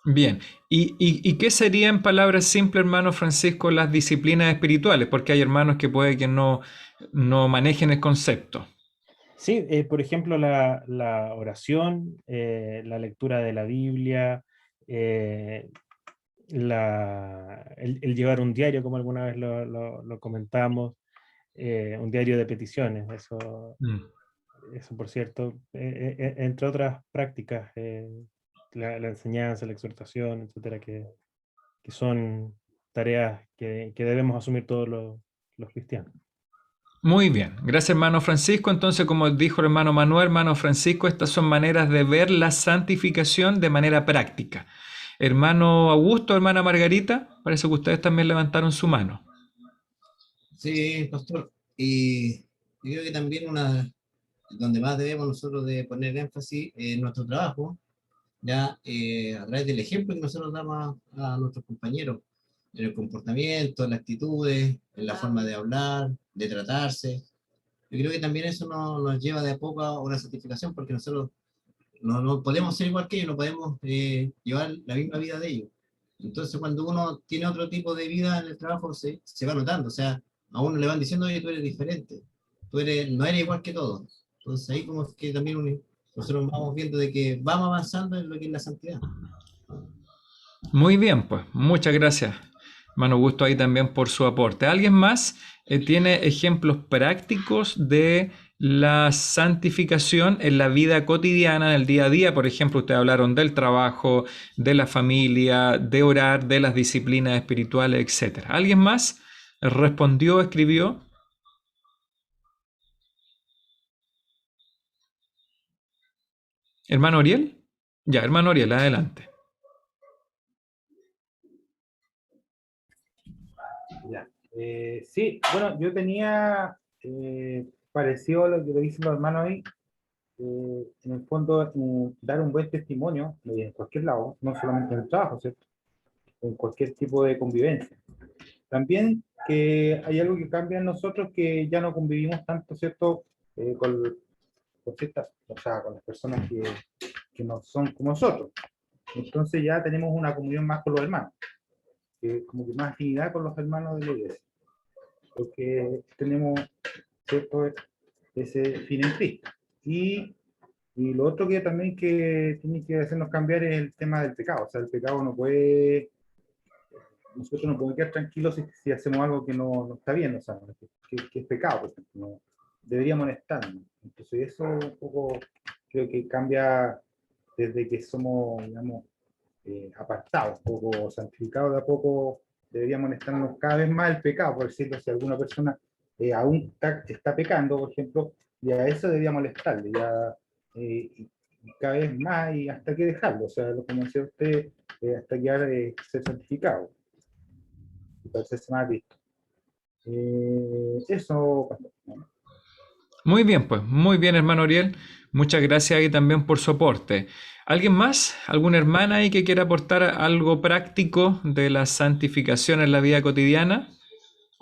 Bien, ¿y qué sería en palabras simples, hermano Francisco, las disciplinas espirituales? Porque hay hermanos que puede que no manejen el concepto. Sí, por ejemplo, la oración, la lectura de la Biblia, eh, el llevar un diario, como alguna vez lo comentamos, un diario de peticiones, eso por cierto, entre otras prácticas, la enseñanza, la exhortación, etcétera, que son tareas que debemos asumir todos los los cristianos. Muy bien, gracias hermano Francisco. Entonces, como dijo el hermano Manuel, hermano Francisco, estas son maneras de ver la santificación de manera práctica. Hermano Augusto, hermana Margarita, parece que ustedes también levantaron su mano. Sí, pastor. Y yo creo que también donde más debemos nosotros de poner énfasis en nuestro trabajo, ya a través del ejemplo que nosotros damos a nuestros compañeros, en el comportamiento, en las actitudes, en la forma de hablar, de tratarse. Yo creo que también eso nos lleva de a poco a una santificación, porque nosotros no podemos ser igual que ellos, no podemos llevar la misma vida de ellos. Entonces, cuando uno tiene otro tipo de vida en el trabajo, se va notando. O sea, a uno le van diciendo, oye, tú eres diferente, no eres igual que todos. Entonces, ahí como que también nosotros vamos viendo de que vamos avanzando en lo que es la santidad. Muy bien, pues, muchas gracias, hermano Augusto, ahí también por su aporte. ¿Alguien más tiene ejemplos prácticos de la santificación en la vida cotidiana, en el día a día? Por ejemplo, ustedes hablaron del trabajo, de la familia, de orar, de las disciplinas espirituales, etc. ¿Alguien más respondió, escribió? ¿Hermano Oriel? Ya, hermano Oriel, adelante. Ya. Sí, bueno, yo tenía parecido a lo que le dicen los hermanos ahí, en el fondo dar un buen testimonio en cualquier lado, no solamente en el trabajo, ¿cierto? En cualquier tipo de convivencia. También que hay algo que cambia en nosotros, que ya no convivimos tanto, ¿cierto? Con ciertas, o sea, con las personas que no son como nosotros. Entonces ya tenemos una comunión más con los hermanos, como que más afinidad con los hermanos de la iglesia, porque tenemos, ¿cierto?, ese fin en Cristo. Y lo otro que también que tiene que hacernos cambiar es el tema del pecado. O sea, el pecado no puede, nosotros no podemos quedar tranquilos si hacemos algo que no está bien, o sea, que es pecado, por ejemplo, no, debería molestarnos. Entonces eso un poco creo que cambia desde que somos, digamos, apartados, un poco santificados. De a poco debería molestarnos cada vez más el pecado, por decirlo, si alguna persona aún está pecando, por ejemplo, y a eso debería molestarle, ya, y cada vez más, y hasta que dejarlo, o sea, lo como decía usted, hasta que ser santificado, y parecerse más a Cristo. Eso, ¿no? Muy bien, pues, muy bien, hermano Oriel. Muchas gracias ahí también por su aporte. ¿Alguien más? ¿Alguna hermana ahí que quiera aportar algo práctico de la santificación en la vida cotidiana?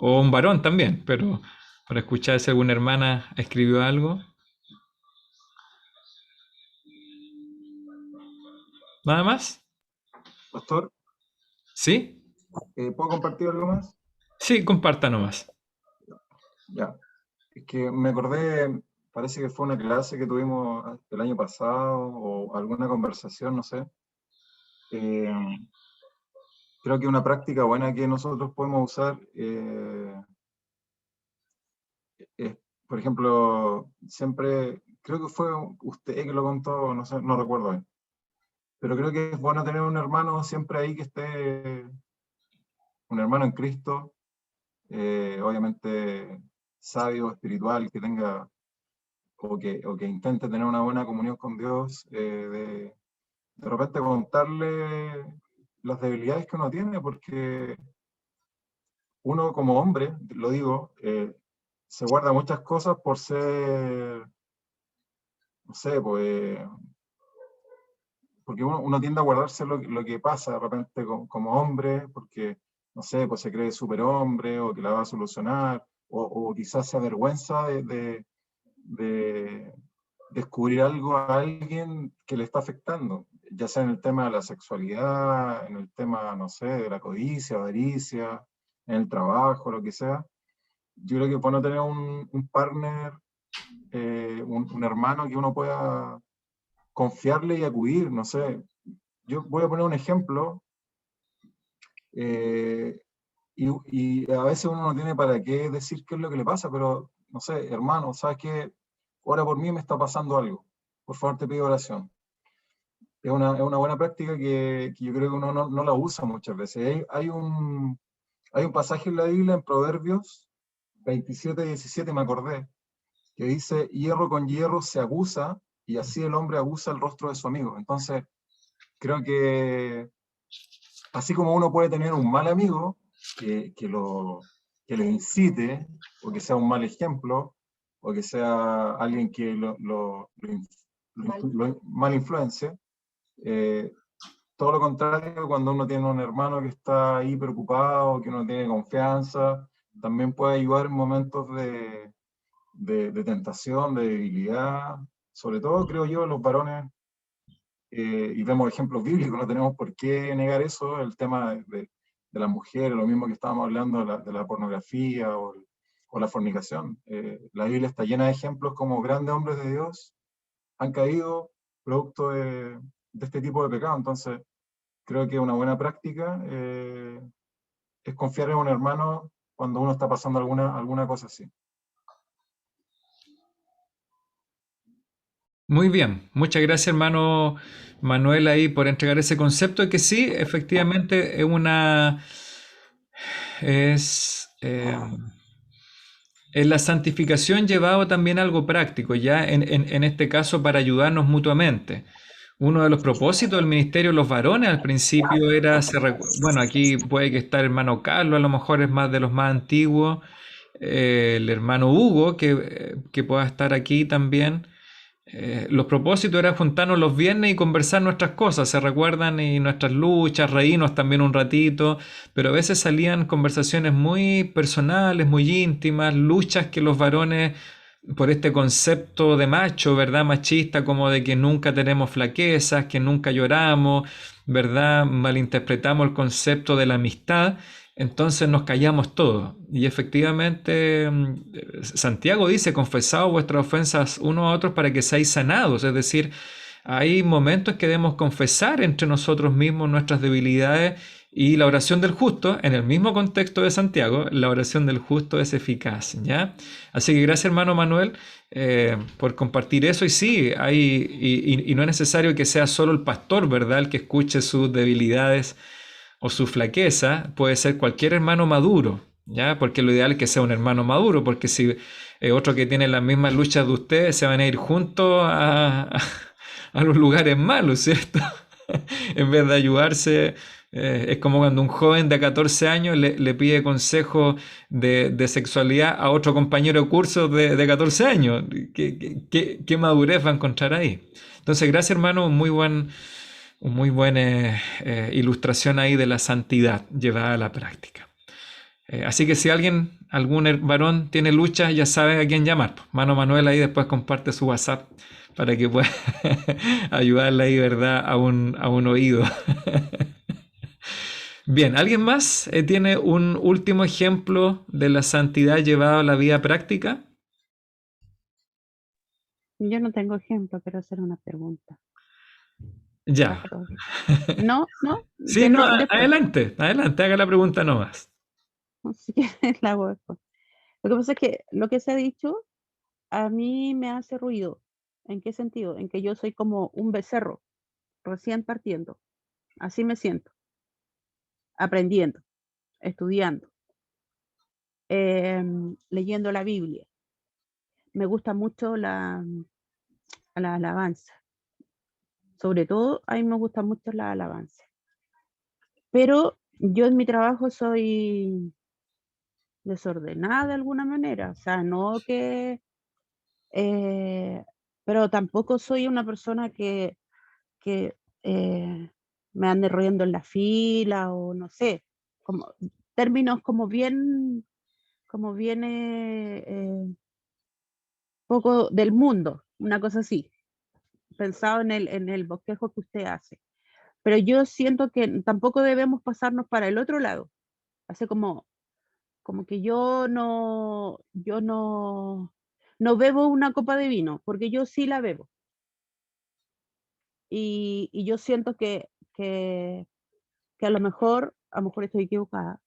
O un varón también, pero para escuchar si alguna hermana escribió algo. ¿Nada más? Pastor, ¿Sí? ¿puedo compartir algo más? Sí, comparta nomás. Ya. Es que me acordé, parece que fue una clase que tuvimos el año pasado o alguna conversación, no sé. Eh, Creo que una práctica buena que nosotros podemos usar es, por ejemplo, siempre, creo que fue usted que lo contó, no sé, no recuerdo bien, pero creo que es bueno tener un hermano siempre ahí que esté, un hermano en Cristo, obviamente sabio, espiritual, que tenga o que intente tener una buena comunión con Dios, de repente contarle las debilidades que uno tiene, porque uno como hombre, lo digo, se guarda muchas cosas por ser, no sé, pues, porque uno tiende a guardarse lo que pasa de repente como hombre, porque, no sé, pues se cree superhombre o que la va a solucionar, o quizás se avergüenza de descubrir algo a alguien que le está afectando, ya sea en el tema de la sexualidad, en el tema, no sé, de la codicia, avaricia, en el trabajo, lo que sea. Yo creo que es bueno tener un partner, un hermano que uno pueda confiarle y acudir, no sé. Yo voy a poner un ejemplo, eh, y a veces uno no tiene para qué decir qué es lo que le pasa, pero, no sé, hermano, ¿sabes qué? Ora por mí, me está pasando algo. Por favor, te pido oración. Es una buena práctica que yo creo que uno no la usa muchas veces. Hay un pasaje en la Biblia, en Proverbios 27:17 me acordé, que dice, hierro con hierro se aguza, y así el hombre aguza el rostro de su amigo. Entonces, creo que así como uno puede tener un mal amigo que le incite, o que sea un mal ejemplo, o que sea alguien que mal influencia, todo lo contrario, cuando uno tiene un hermano que está ahí preocupado, que no tiene confianza, también puede ayudar en momentos de tentación, de debilidad. Sobre todo, creo yo, los varones, y vemos ejemplos bíblicos, no tenemos por qué negar eso, el tema de las mujeres, lo mismo que estábamos hablando de la pornografía o la fornicación. La Biblia está llena de ejemplos como grandes hombres de Dios han caído producto de este tipo de pecado. Entonces, creo que una buena práctica es confiar en un hermano cuando uno está pasando alguna cosa así. Muy bien, muchas gracias hermano Manuel ahí por entregar ese concepto que sí, efectivamente es la santificación llevado también a algo práctico, ya en este caso para ayudarnos mutuamente. Uno de los propósitos del ministerio de los varones al principio era, bueno, aquí puede que esté el hermano Carlos, a lo mejor es más de los más antiguos, el hermano Hugo, que pueda estar aquí también. Los propósitos eran juntarnos los viernes y conversar nuestras cosas, se recuerdan, y nuestras luchas, reírnos también un ratito, pero a veces salían conversaciones muy personales, muy íntimas, luchas que los varones, por este concepto de macho, ¿verdad? Machista, como de que nunca tenemos flaquezas, que nunca lloramos, ¿verdad? Malinterpretamos el concepto de la amistad. Entonces nos callamos todos. Y efectivamente, Santiago dice, confesad vuestras ofensas unos a otros para que seáis sanados. Es decir, hay momentos que debemos confesar entre nosotros mismos nuestras debilidades, y la oración del justo, en el mismo contexto de Santiago, la oración del justo es eficaz, ¿ya? Así que gracias hermano Manuel por compartir eso. Y sí, y no es necesario que sea solo el pastor, ¿verdad?, el que escuche sus debilidades o su flaqueza, puede ser cualquier hermano maduro, ¿ya? Porque lo ideal es que sea un hermano maduro, porque si otro que tiene las mismas luchas de ustedes, se van a ir juntos a los lugares malos, ¿cierto? En vez de ayudarse, es como cuando un joven de 14 años le pide consejo de sexualidad a otro compañero de curso de 14 años. ¿Qué madurez va a encontrar ahí? Entonces, gracias hermano, muy buena ilustración ahí de la santidad llevada a la práctica. Así que si algún varón tiene lucha, ya sabe a quién llamar. Mano Manuel ahí después comparte su WhatsApp para que pueda ayudarle ahí, ¿verdad?, a un oído. Bien, ¿alguien más tiene un último ejemplo de la santidad llevada a la vida práctica? Yo no tengo ejemplo, quiero hacer una pregunta. Ya. No, no, Sí, no, después. adelante, haga la pregunta nomás. Si quieres, la hago después. Lo que pasa es que lo que se ha dicho a mí me hace ruido. ¿En qué sentido? En que yo soy como un becerro recién partiendo. Así me siento, aprendiendo, estudiando, leyendo la Biblia. Me gusta mucho la alabanza. Sobre todo, a mí me gusta mucho la alabanza. Pero yo en mi trabajo soy desordenada de alguna manera. O sea, no que... pero tampoco soy una persona que me ande rodeando en la fila o no sé, como términos como bien poco del mundo, una cosa así, pensado en el bosquejo que usted hace. Pero yo siento que tampoco debemos pasarnos para el otro lado, así como que yo no bebo una copa de vino, porque yo sí la bebo. Y yo siento que a lo mejor estoy equivocada,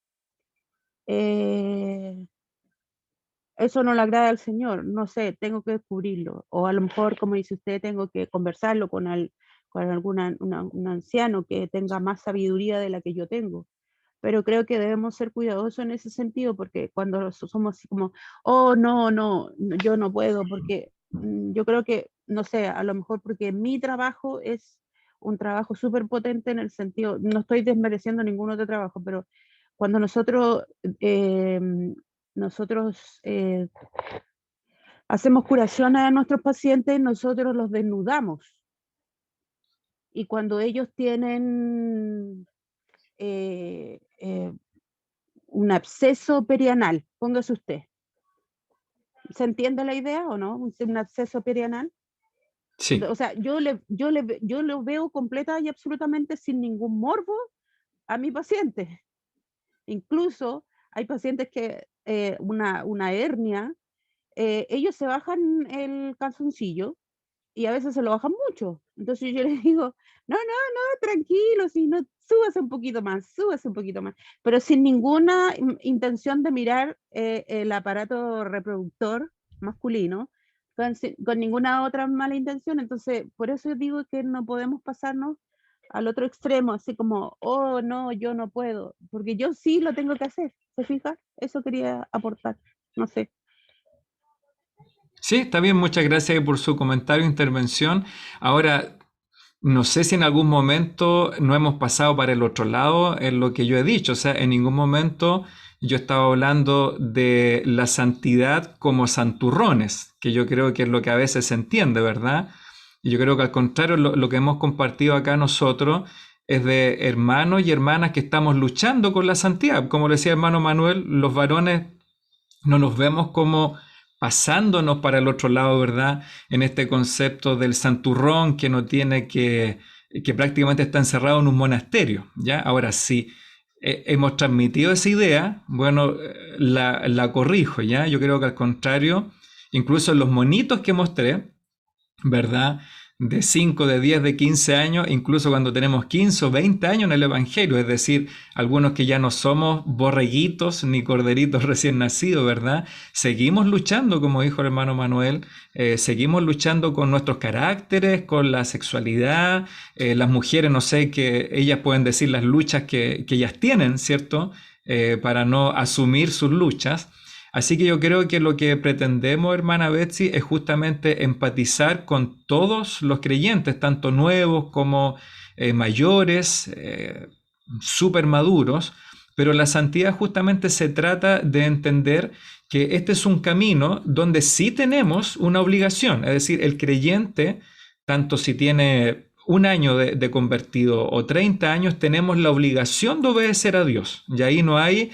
eso no le agrada al Señor, no sé, tengo que descubrirlo, o a lo mejor, como dice usted, tengo que conversarlo con algún un anciano que tenga más sabiduría de la que yo tengo, pero creo que debemos ser cuidadosos en ese sentido, porque cuando somos así como, oh, no, yo no puedo, porque yo creo que, no sé, a lo mejor porque mi trabajo es un trabajo súper potente en el sentido, no estoy desmereciendo ningún otro trabajo, pero cuando eh, nosotros hacemos curaciones a nuestros pacientes, nosotros los desnudamos. Y cuando ellos tienen un absceso perianal, póngase usted. ¿Se entiende la idea o no? Un absceso perianal. Sí. O sea, yo lo veo completa y absolutamente sin ningún morbo a mi paciente. Incluso hay pacientes que una hernia, ellos se bajan el calzoncillo y a veces se lo bajan mucho. Entonces yo les digo, no, tranquilo, si no, súbase un poquito más, pero sin ninguna intención de mirar el aparato reproductor masculino, con ninguna otra mala intención. Entonces, por eso yo digo que no podemos pasarnos al otro extremo, así como, oh, no, yo no puedo, porque yo sí lo tengo que hacer, ¿se fija? Eso quería aportar, no sé. Sí, está bien, muchas gracias por su comentario e intervención. Ahora, no sé si en algún momento no hemos pasado para el otro lado en lo que yo he dicho. O sea, en ningún momento yo estaba hablando de la santidad como santurrones, que yo creo que es lo que a veces se entiende, ¿verdad? Y yo creo que al contrario, lo que hemos compartido acá nosotros es de hermanos y hermanas que estamos luchando con la santidad. Como le decía hermano Manuel, los varones no nos vemos como pasándonos para el otro lado, ¿verdad? En este concepto del santurrón que no tiene que prácticamente está encerrado en un monasterio, ¿ya? Ahora sí, hemos transmitido esa idea, bueno, la corrijo, ¿ya? Yo creo que al contrario, incluso en los monitos que mostré, ¿verdad? De 5, de 10, de 15 años, incluso cuando tenemos 15 o 20 años en el Evangelio, es decir, algunos que ya no somos borreguitos ni corderitos recién nacidos, ¿verdad? Seguimos luchando, como dijo el hermano Manuel, seguimos luchando con nuestros caracteres, con la sexualidad, las mujeres, no sé, que ellas pueden decir las luchas que ellas tienen, ¿cierto? Para no asumir sus luchas. Así que yo creo que lo que pretendemos, hermana Betsy, es justamente empatizar con todos los creyentes, tanto nuevos como mayores, súper maduros, pero la santidad justamente se trata de entender que este es un camino donde sí tenemos una obligación, es decir, el creyente, tanto si tiene un año de convertido o 30 años, tenemos la obligación de obedecer a Dios. Y ahí no hay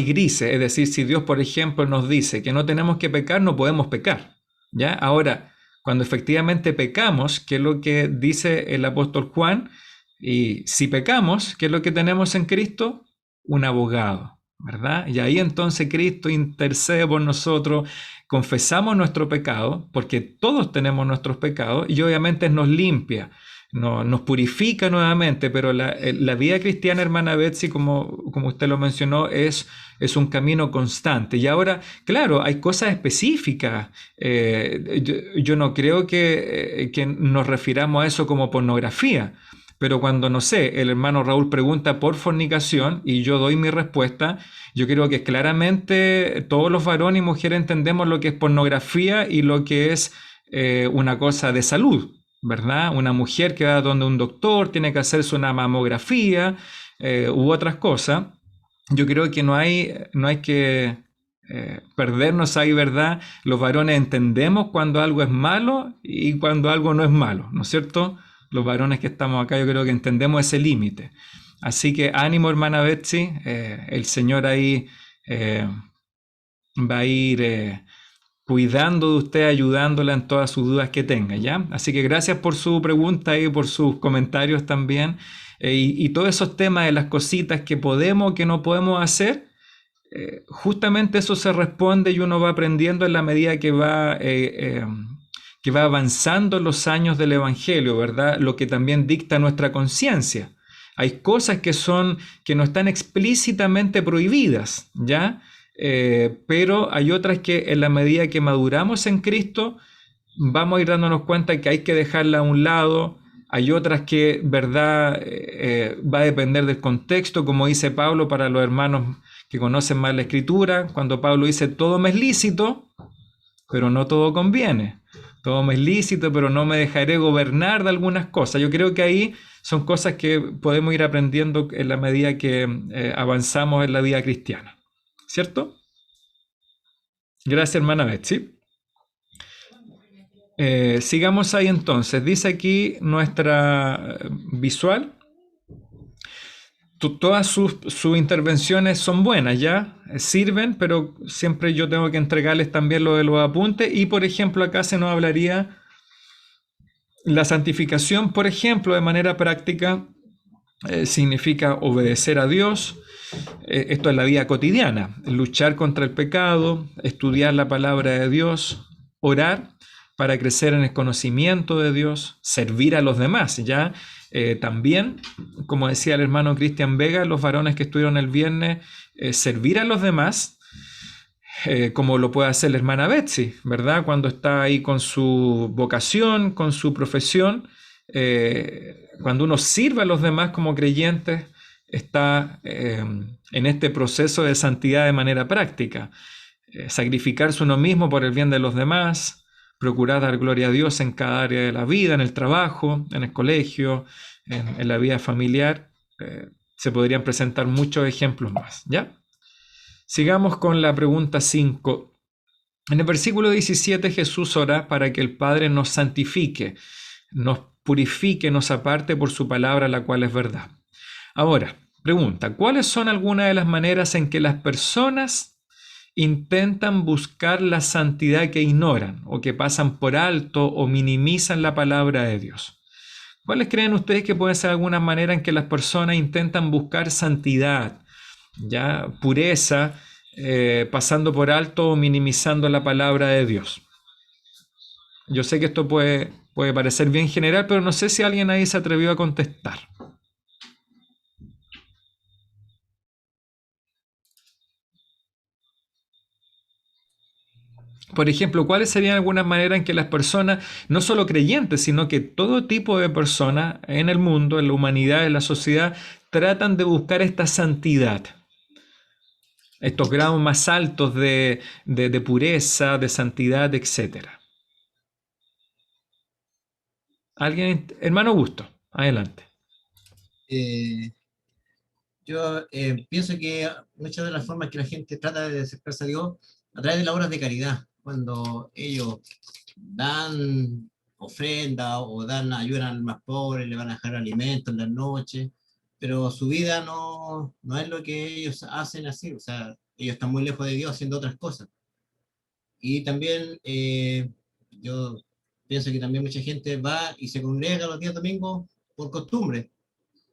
grises, es decir, si Dios, por ejemplo, nos dice que no tenemos que pecar, no podemos pecar, ¿ya? Ahora, cuando efectivamente pecamos, ¿qué es lo que dice el apóstol Juan? Y si pecamos, ¿qué es lo que tenemos en Cristo? Un abogado, ¿verdad? Y ahí entonces Cristo intercede por nosotros, confesamos nuestro pecado, porque todos tenemos nuestros pecados, y obviamente nos limpia. Nos purifica nuevamente, pero la vida cristiana, hermana Betsy, como usted lo mencionó, es un camino constante. Y ahora, claro, hay cosas específicas. Yo no creo que nos refiramos a eso como pornografía, pero cuando, no sé, el hermano Raúl pregunta por fornicación y yo doy mi respuesta, yo creo que claramente todos los varones y mujeres entendemos lo que es pornografía y lo que es una cosa de salud, ¿verdad? Una mujer que va donde un doctor tiene que hacerse una mamografía u otras cosas. Yo creo que no hay que perdernos ahí, ¿verdad? Los varones entendemos cuando algo es malo y cuando algo no es malo, ¿no es cierto? Los varones que estamos acá, yo creo que entendemos ese límite. Así que ánimo, hermana Betsy, el Señor ahí va a ir cuidando de usted, ayudándola en todas sus dudas que tenga, ¿ya? Así que gracias por su pregunta y por sus comentarios también. Y todos esos temas de las cositas que podemos o que no podemos hacer, justamente eso se responde y uno va aprendiendo en la medida que va avanzando en los años del Evangelio, ¿verdad? Lo que también dicta nuestra conciencia. Hay cosas que no están explícitamente prohibidas, ¿ya? Pero hay otras que en la medida que maduramos en Cristo, vamos a ir dándonos cuenta que hay que dejarla a un lado, Hay otras que, verdad, va a depender del contexto, como dice Pablo para los hermanos que conocen más la Escritura, cuando Pablo dice, todo me es lícito, pero no todo conviene. Todo me es lícito, pero no me dejaré gobernar de algunas cosas. Yo creo que ahí son cosas que podemos ir aprendiendo en la medida que avanzamos en la vida cristiana. ¿Cierto? Gracias, hermana Betsy. Sigamos ahí entonces. Dice aquí nuestra visual. Todas sus intervenciones son buenas, ¿ya? Sirven, pero siempre yo tengo que entregarles también lo de los apuntes. Y, por ejemplo, acá se nos hablaría la santificación, por ejemplo, de manera práctica, significa obedecer a Dios. Esto es la vida cotidiana, luchar contra el pecado, estudiar la palabra de Dios, orar para crecer en el conocimiento de Dios, servir a los demás, ¿ya? También, como decía el hermano Cristian Vega, los varones que estuvieron el viernes, servir a los demás, como lo puede hacer la hermana Betsy, ¿verdad? Cuando está ahí con su vocación, con su profesión, cuando uno sirve a los demás como creyentes, está en este proceso de santidad de manera práctica. Sacrificarse uno mismo por el bien de los demás, procurar dar gloria a Dios en cada área de la vida, en el trabajo, en el colegio, en la vida familiar. Se podrían presentar muchos ejemplos más, ¿ya? Sigamos con la pregunta 5. En el versículo 17 Jesús ora para que el Padre nos santifique, nos purifique, nos aparte por su palabra, la cual es verdad. Ahora, pregunta, ¿cuáles son algunas de las maneras en que las personas intentan buscar la santidad que ignoran o que pasan por alto o minimizan la palabra de Dios? ¿Cuáles creen ustedes que pueden ser algunas maneras en que las personas intentan buscar santidad, ya pureza, pasando por alto o minimizando la palabra de Dios? Yo sé que esto puede parecer bien general, pero no sé si alguien ahí se atrevió a contestar. Por ejemplo, ¿cuáles serían algunas maneras en que las personas, no solo creyentes, sino que todo tipo de personas en el mundo, en la humanidad, en la sociedad, tratan de buscar esta santidad? Estos grados más altos de pureza, de santidad, etc. ¿Alguien? Hermano Augusto, adelante. Yo pienso que muchas de las formas que la gente trata de acercarse a Dios a través de las obras de caridad, cuando ellos dan ofrenda o dan ayuda al más pobre, le van a dejar alimentos en las noches, pero su vida no es lo que ellos hacen así, o sea, ellos están muy lejos de Dios haciendo otras cosas. Y también yo pienso que también mucha gente va y se congrega los días domingos por costumbre,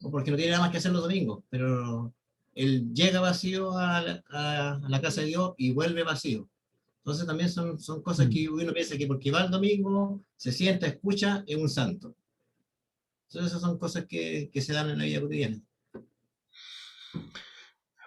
o porque no tiene nada más que hacer los domingos, pero él llega vacío a la casa de Dios y vuelve vacío. Entonces también son cosas que uno piensa que porque va el domingo, se sienta, escucha, es un santo. Entonces esas son cosas que se dan en la vida cotidiana.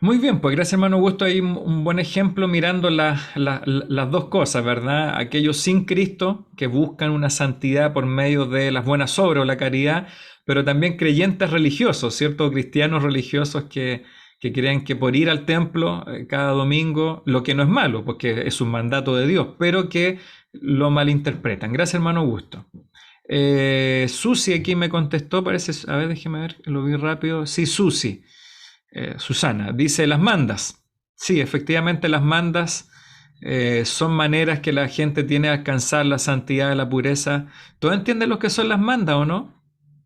Muy bien, pues gracias hermano Augusto, ahí un buen ejemplo mirando las dos cosas, ¿verdad? Aquellos sin Cristo que buscan una santidad por medio de las buenas obras o la caridad, pero también creyentes religiosos, ¿cierto? Cristianos religiosos que creen que por ir al templo cada domingo, lo que no es malo, porque es un mandato de Dios, pero que lo malinterpretan. Gracias hermano Augusto. Susi aquí me contestó, parece, a ver, déjeme ver, lo vi rápido. Sí, Susi. Susana, dice las mandas. Sí, efectivamente las mandas son maneras que la gente tiene de alcanzar la santidad, la pureza. ¿Todos entienden lo que son las mandas o no?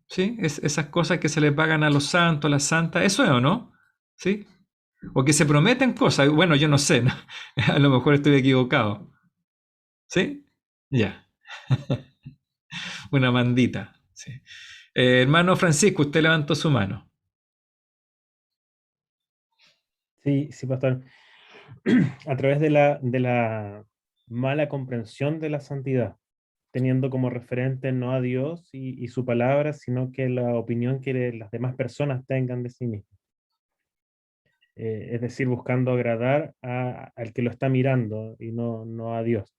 ¿Sí? Esas cosas que se le pagan a los santos, a las santas, ¿eso es o no? ¿Sí? O que se prometen cosas. Bueno, yo no sé, ¿no? A lo mejor estoy equivocado. ¿Sí? Ya. Una mandita. Sí. Hermano Francisco, usted levantó su mano. Sí, sí, pastor. A través de la mala comprensión de la santidad, teniendo como referente no a Dios y su palabra, sino que la opinión que las demás personas tengan de sí mismas. Es decir, buscando agradar al que lo está mirando y no a Dios,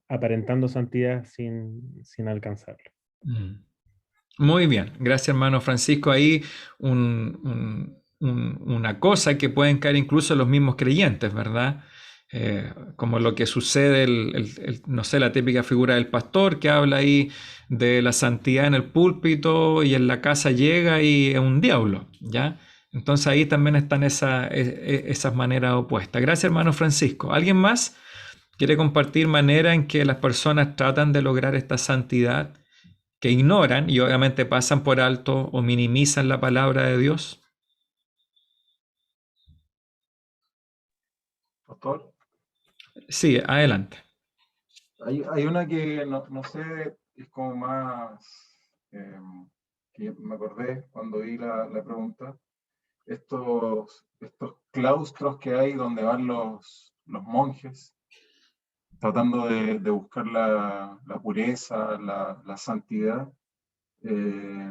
aparentando santidad sin alcanzarlo. Muy bien, gracias hermano Francisco. Ahí una cosa que pueden caer incluso los mismos creyentes, ¿verdad? Como lo que sucede, no sé, la típica figura del pastor que habla ahí de la santidad en el púlpito y en la casa llega y es un diablo, ¿ya? Entonces ahí también están esas maneras opuestas. Gracias hermano Francisco. ¿Alguien más quiere compartir manera en que las personas tratan de lograr esta santidad, que ignoran y obviamente pasan por alto o minimizan la palabra de Dios? Pastor, Sí, adelante. hay una que no sé, es como más, eh, que me acordé cuando vi la pregunta, estos claustros que hay donde van los monjes tratando de buscar la pureza, la santidad, eh,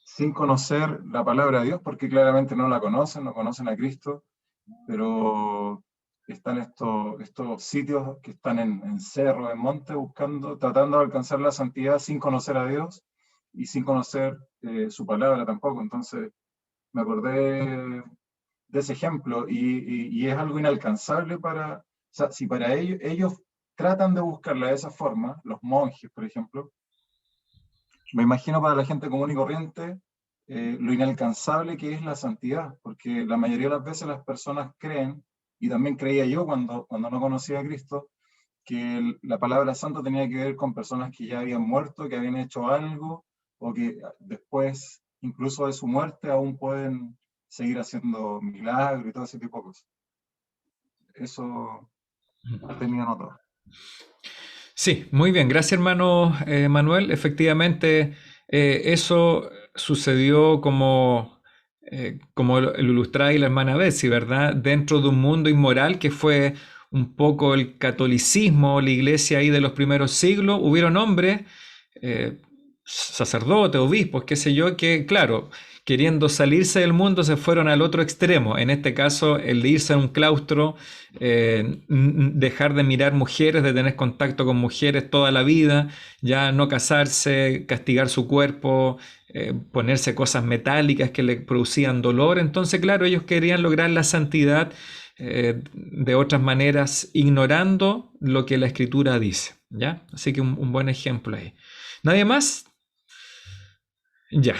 sin conocer la palabra de Dios, porque claramente no la conocen, no conocen a Cristo, pero están estos sitios que están en cerro, en monte, buscando, tratando de alcanzar la santidad sin conocer a Dios y sin conocer su palabra tampoco. Entonces me acordé de ese ejemplo y es algo inalcanzable o sea, si para ellos tratan de buscarla de esa forma, los monjes, por ejemplo, me imagino para la gente común y corriente lo inalcanzable que es la santidad, porque la mayoría de las veces las personas creen, y también creía yo cuando no conocía a Cristo, que la palabra santo tenía que ver con personas que ya habían muerto, que habían hecho algo, o que después, incluso de su muerte, aún pueden seguir haciendo milagros y todo ese tipo de cosas. Eso tenía notado. Sí, muy bien. Gracias, hermano Manuel. Efectivamente, eso sucedió como lo ilustraba ahí la hermana Betsy, ¿verdad? Dentro de un mundo inmoral que fue un poco el catolicismo, la iglesia ahí de los primeros siglos, hubieron hombres, sacerdotes, obispos, qué sé yo, que, claro, queriendo salirse del mundo se fueron al otro extremo. En este caso, el de irse a un claustro, dejar de mirar mujeres, de tener contacto con mujeres toda la vida, ya no casarse, castigar su cuerpo, ponerse cosas metálicas que le producían dolor. Entonces, claro, ellos querían lograr la santidad de otras maneras, ignorando lo que la Escritura dice, ¿ya? Así que un buen ejemplo ahí. ¿Nadie más? Ya.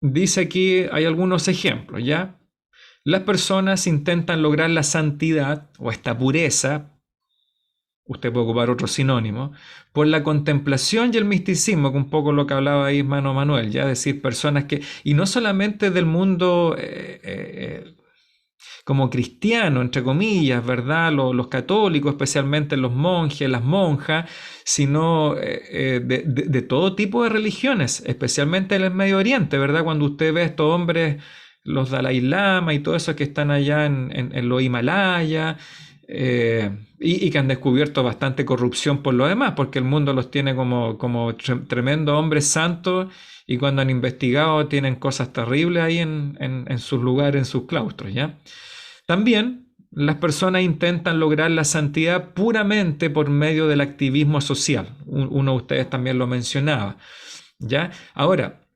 Dice aquí, hay algunos ejemplos, ¿ya? Las personas intentan lograr la santidad o esta pureza, usted puede ocupar otro sinónimo, por la contemplación y el misticismo, que un poco lo que hablaba ahí hermano Manuel, ya decir, personas que, y no solamente del mundo como cristiano, entre comillas, ¿verdad? Los católicos, especialmente los monjes, las monjas, sino de todo tipo de religiones, especialmente en el Medio Oriente, ¿verdad? Cuando usted ve a estos hombres, los Dalai Lama y todos esos que están allá en los Himalayas, y que han descubierto bastante corrupción por lo demás, porque el mundo los tiene como tremendos hombres santos, y cuando han investigado tienen cosas terribles ahí en sus lugares, en sus claustros, ¿ya? También las personas intentan lograr la santidad puramente por medio del activismo social. Uno de ustedes también lo mencionaba, ¿ya? Ahora,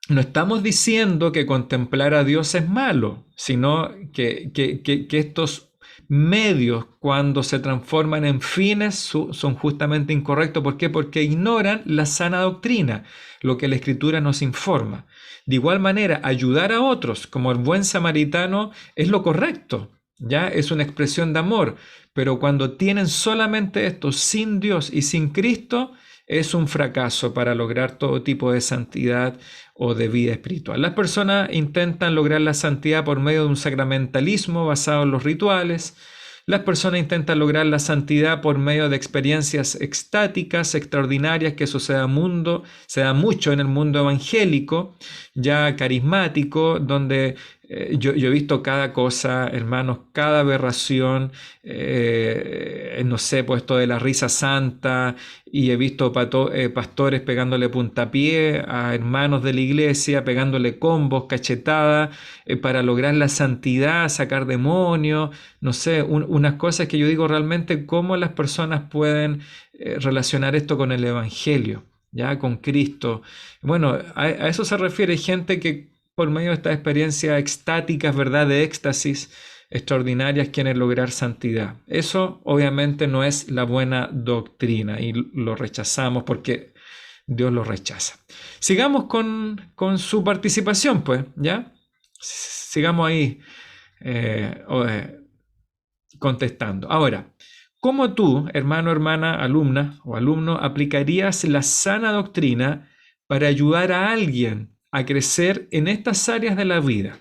no estamos diciendo que contemplar a Dios es malo, sino que estos medios, cuando se transforman en fines, son justamente incorrectos. ¿Por qué? Porque ignoran la sana doctrina, lo que la Escritura nos informa. De igual manera, ayudar a otros, como el buen samaritano, es lo correcto, ¿ya? Es una expresión de amor, pero cuando tienen solamente esto, sin Dios y sin Cristo, es un fracaso para lograr todo tipo de santidad o de vida espiritual. Las personas intentan lograr la santidad por medio de un sacramentalismo basado en los rituales. Las personas intentan lograr la santidad por medio de experiencias extáticas, extraordinarias, que eso se da mucho en el mundo evangélico, ya carismático, donde yo he visto cada cosa, hermanos, cada aberración, no sé, pues esto de la risa santa, y he visto pastores pegándole puntapié a hermanos de la iglesia, pegándole combos, cachetadas, para lograr la santidad, sacar demonios, no sé, unas cosas que yo digo realmente cómo las personas pueden relacionar esto con el Evangelio. ya con Cristo. Bueno, a eso se refiere gente que por medio de estas experiencias extáticas, ¿verdad? De éxtasis extraordinarias quieren lograr santidad. Eso obviamente no es la buena doctrina y lo rechazamos porque Dios lo rechaza. Sigamos con su participación, pues, ¿ya? Sigamos ahí contestando. Ahora, ¿cómo tú, hermano, hermana, alumna o alumno, aplicarías la sana doctrina para ayudar a alguien a crecer en estas áreas de la vida?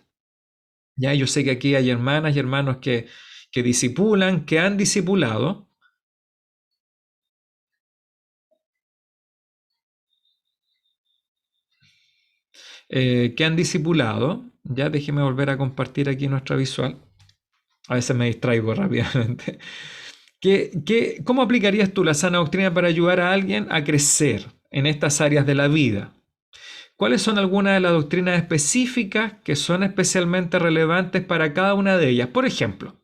Ya, yo sé que aquí hay hermanas y hermanos que discipulan, que han discipulado. Ya, déjeme volver a compartir aquí nuestra visual. A veces me distraigo rápidamente. ¿Cómo aplicarías tú la sana doctrina para ayudar a alguien a crecer en estas áreas de la vida? ¿Cuáles son algunas de las doctrinas específicas que son especialmente relevantes para cada una de ellas? Por ejemplo,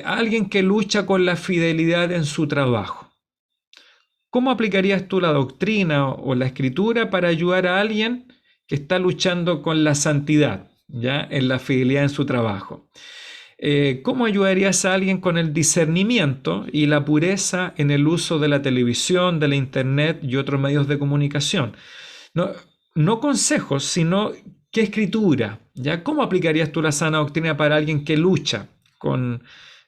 alguien que lucha con la fidelidad en su trabajo. ¿Cómo aplicarías tú la doctrina o la escritura para ayudar a alguien que está luchando con la santidad, ya, en la fidelidad en su trabajo? ¿Cómo ayudarías a alguien con el discernimiento y la pureza en el uso de la televisión, de la internet y otros medios de comunicación? No consejos, sino qué escritura, ¿ya? ¿Cómo aplicarías tú la sana doctrina para alguien que lucha con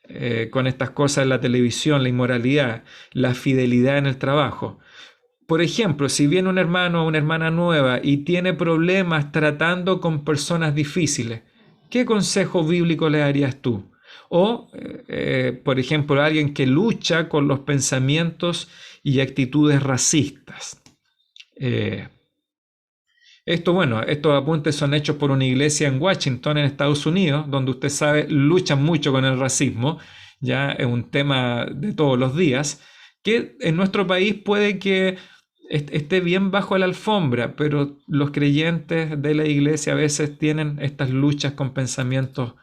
estas cosas en la televisión, la inmoralidad, la fidelidad en el trabajo? Por ejemplo, si viene un hermano o una hermana nueva y tiene problemas tratando con personas difíciles, ¿qué consejo bíblico le darías tú? O, por ejemplo, alguien que lucha con los pensamientos y actitudes racistas. Estos apuntes son hechos por una iglesia en Washington, en Estados Unidos, donde usted sabe, luchan mucho con el racismo, ya es un tema de todos los días, que en nuestro país puede que esté bien bajo la alfombra, pero los creyentes de la iglesia a veces tienen estas luchas con pensamientos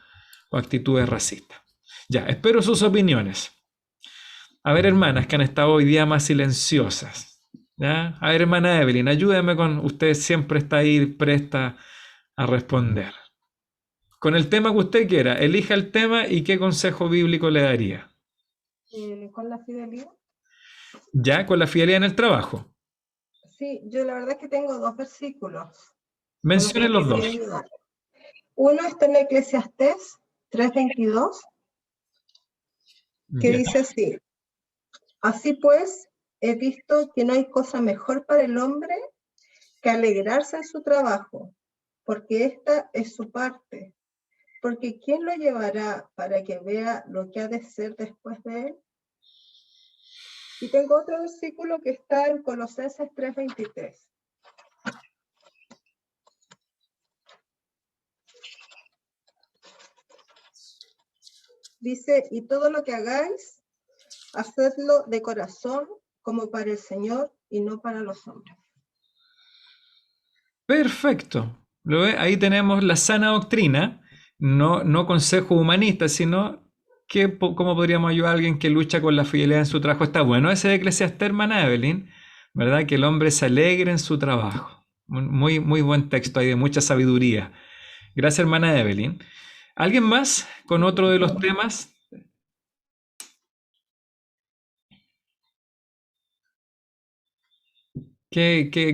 o actitudes racistas. Ya, espero sus opiniones. A ver, hermanas que han estado hoy día más silenciosas. ¿Ya? A ver, hermana Evelyn, ayúdeme usted siempre está ahí presta a responder. Con el tema que usted quiera, elija el tema y qué consejo bíblico le daría. Con la fidelidad. Ya, con la fidelidad en el trabajo. Sí, yo la verdad es que tengo 2 versículos. Mencionen los dos. Uno está en Eclesiastés 3:22, que Ya. dice así: así pues, he visto que no hay cosa mejor para el hombre que alegrarse en su trabajo, porque esta es su parte. Porque ¿quién lo llevará para que vea lo que ha de ser después de él? Y tengo otro versículo que está en Colosenses 3:23. Dice, y todo lo que hagáis, hacedlo de corazón, como para el Señor y no para los hombres. Perfecto. ¿Lo ve? Ahí tenemos la sana doctrina, no consejo humanista, sino cómo podríamos ayudar a alguien que lucha con la fidelidad en su trabajo. Está bueno ese de Eclesiastés, hermana Evelyn, ¿verdad? Que el hombre se alegre en su trabajo. Muy, muy buen texto ahí de mucha sabiduría. Gracias, hermana Evelyn. ¿Alguien más con otro de los temas?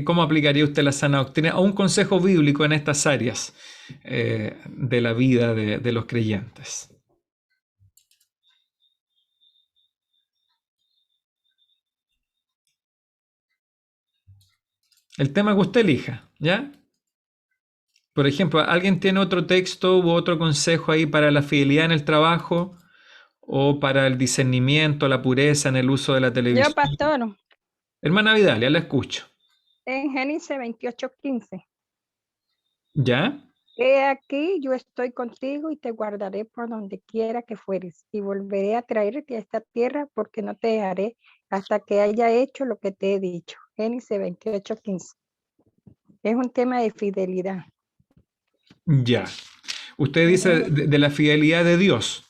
¿Cómo aplicaría usted la sana doctrina o un consejo bíblico en estas áreas de la vida de los creyentes? El tema que usted elija, ¿ya? Por ejemplo, ¿alguien tiene otro texto u otro consejo ahí para la fidelidad en el trabajo o para el discernimiento, la pureza en el uso de la televisión? Yo, pastor, Hermana Vidal, ya la escucho. en Génesis 28:15. ¿Ya? He aquí, yo estoy contigo y te guardaré por donde quiera que fueres, y volveré a traerte a esta tierra porque no te dejaré hasta que haya hecho lo que te he dicho. Génesis 28:15. Es un tema de fidelidad. Ya. Usted dice de la fidelidad de Dios.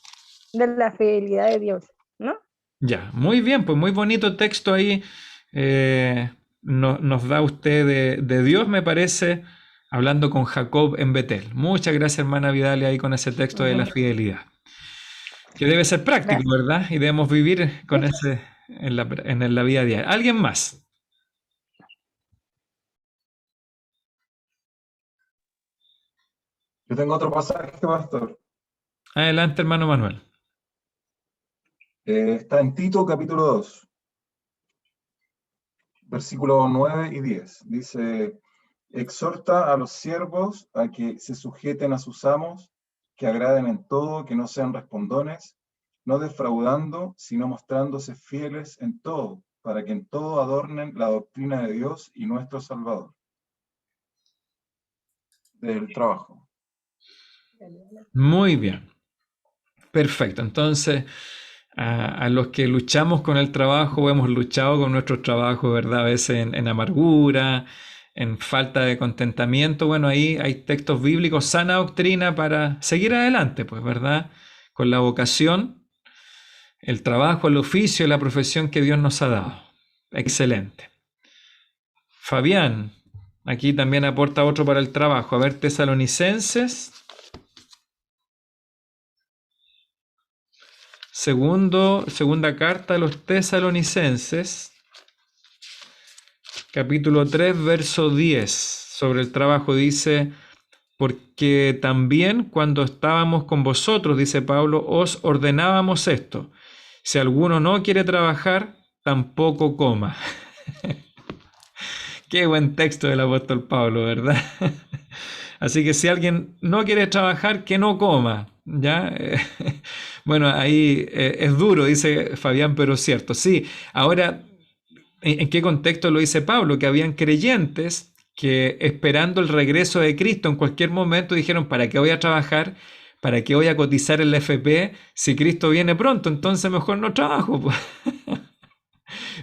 De la fidelidad de Dios, ¿no? Ya, muy bien, pues muy bonito texto ahí. nos da usted de Dios, me parece, hablando con Jacob en Betel. Muchas gracias, hermana Vidal, ahí con ese texto de la fidelidad. Que debe ser práctico, Gracias. ¿verdad? Y debemos vivir con ese en la vida diaria. ¿Alguien más? Yo tengo otro pasaje, pastor. Adelante, hermano Manuel. Está en Tito capítulo 2, versículos 9 y 10. Dice, exhorta a los siervos a que se sujeten a sus amos, que agraden en todo, que no sean respondones, no defraudando, sino mostrándose fieles en todo, para que en todo adornen la doctrina de Dios y nuestro Salvador. Del trabajo. Muy bien. Perfecto. Entonces, a los que luchamos con el trabajo, hemos luchado con nuestro trabajo, ¿verdad? A veces en amargura, en falta de contentamiento. Bueno, ahí hay textos bíblicos, sana doctrina para seguir adelante, pues, ¿verdad? Con la vocación, el trabajo, el oficio y la profesión que Dios nos ha dado. Excelente. Fabián, aquí también aporta otro para el trabajo. A ver, Tesalonicenses. Segunda carta a los Tesalonicenses, capítulo 3, verso 10, sobre el trabajo dice, porque también cuando estábamos con vosotros, dice Pablo, os ordenábamos esto, si alguno no quiere trabajar, tampoco coma. Qué buen texto del apóstol Pablo, ¿verdad? Así que si alguien no quiere trabajar, que no coma, ¿ya? Bueno, ahí es duro, dice Fabián, pero es cierto. Sí, ahora, ¿en qué contexto lo dice Pablo? Que habían creyentes que esperando el regreso de Cristo en cualquier momento dijeron, ¿para qué voy a trabajar? ¿Para qué voy a cotizar en la FP si Cristo viene pronto? Entonces mejor no trabajo, pues.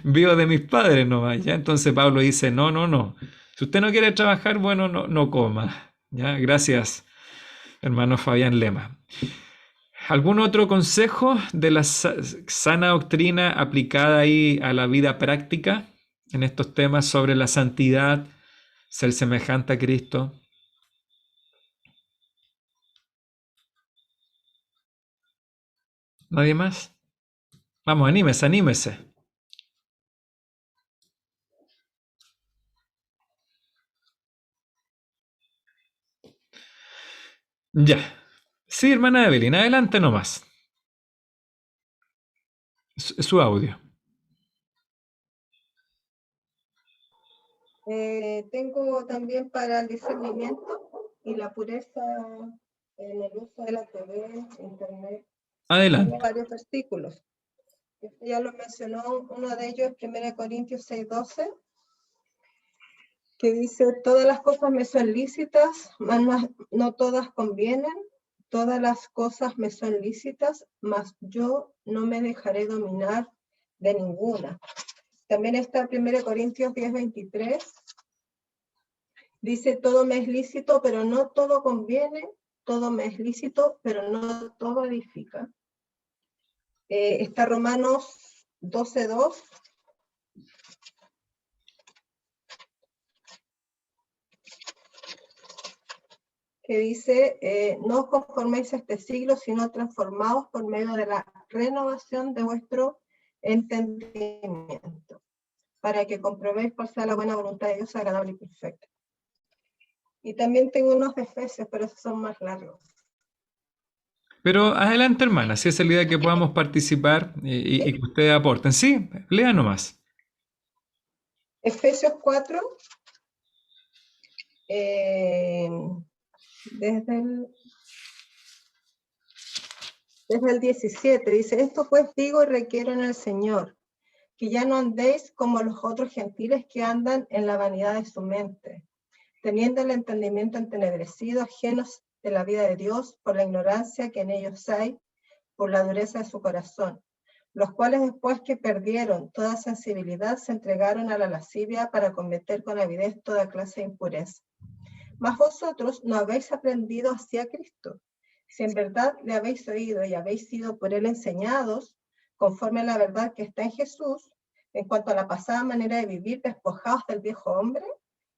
Vivo de mis padres nomás, ¿ya? Entonces Pablo dice, no. Si usted no quiere trabajar, bueno, no coma. ¿Ya? Gracias, hermano Fabián Lema. ¿Algún otro consejo de la sana doctrina aplicada ahí a la vida práctica en estos temas sobre la santidad, ser semejante a Cristo? ¿Nadie más? Vamos, anímese. Ya. Sí, hermana Evelyn, adelante nomás. Su audio. Tengo también para el discernimiento y la pureza en el uso de la TV, internet. Adelante. Tengo varios versículos. Ya lo mencionó, uno de ellos es 1 Corintios 6:12, que dice, todas las cosas me son lícitas, mas no todas convienen, todas las cosas me son lícitas, mas yo no me dejaré dominar de ninguna. También está 1 Corintios 10:23, dice, todo me es lícito, pero no todo conviene, todo me es lícito, pero no todo edifica. Está Romanos 12:2, que dice, no os conforméis a este siglo, sino transformaos por medio de la renovación de vuestro entendimiento, para que comprobéis cuál sea la buena voluntad de Dios, agradable y perfecta. Y también tengo unos de Efesios, pero esos son más largos. Pero adelante, hermana, si esa es la idea que podamos participar y que ustedes aporten. Sí, lea nomás. Efesios 4, desde el 17, dice, esto pues digo y requiero en el Señor, que ya no andéis como los otros gentiles que andan en la vanidad de su mente, teniendo el entendimiento entenebrecido, ajenos de la vida de Dios por la ignorancia que en ellos hay, por la dureza de su corazón, los cuales después que perdieron toda sensibilidad se entregaron a la lascivia para cometer con avidez toda clase de impureza. Mas vosotros no habéis aprendido hacia Cristo, si en verdad le habéis oído y habéis sido por él enseñados, conforme a la verdad que está en Jesús, en cuanto a la pasada manera de vivir, despojados del viejo hombre,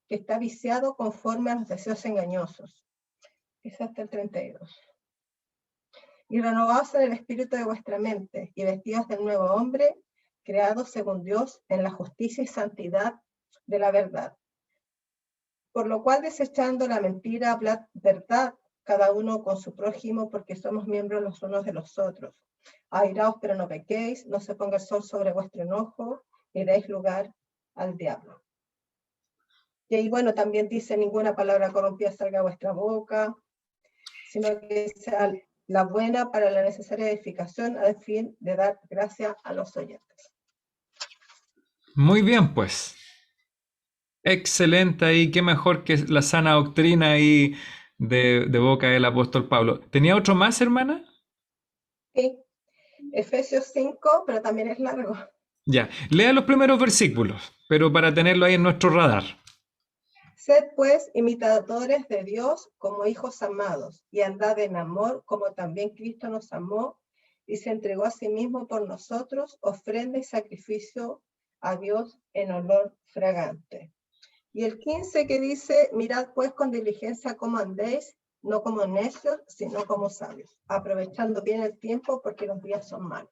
que está viciado conforme a los deseos engañosos. Es hasta el 32. Y renovados en el espíritu de vuestra mente, y vestidos del nuevo hombre, creados según Dios en la justicia y santidad de la verdad. Por lo cual, desechando la mentira, hablad verdad, cada uno con su prójimo, porque somos miembros los unos de los otros. Airaos, pero no pequéis, no se ponga el sol sobre vuestro enojo, ni deis lugar al diablo. Y ahí, bueno, también dice, ninguna palabra corrompida salga de vuestra boca, sino que sea la buena para la necesaria edificación, al fin de dar gracia a los oyentes. Muy bien, pues. Excelente ahí, qué mejor que la sana doctrina ahí de boca del apóstol Pablo. ¿Tenía otro más, hermana? Sí, Efesios 5, pero también es largo. Ya, lea los primeros versículos, pero para tenerlo ahí en nuestro radar. Sed pues imitadores de Dios como hijos amados, y andad en amor como también Cristo nos amó y se entregó a sí mismo por nosotros, ofrenda y sacrificio a Dios en olor fragante. Y el 15 que dice, mirad pues con diligencia cómo andéis, no como necios, sino como sabios, aprovechando bien el tiempo porque los días son malos.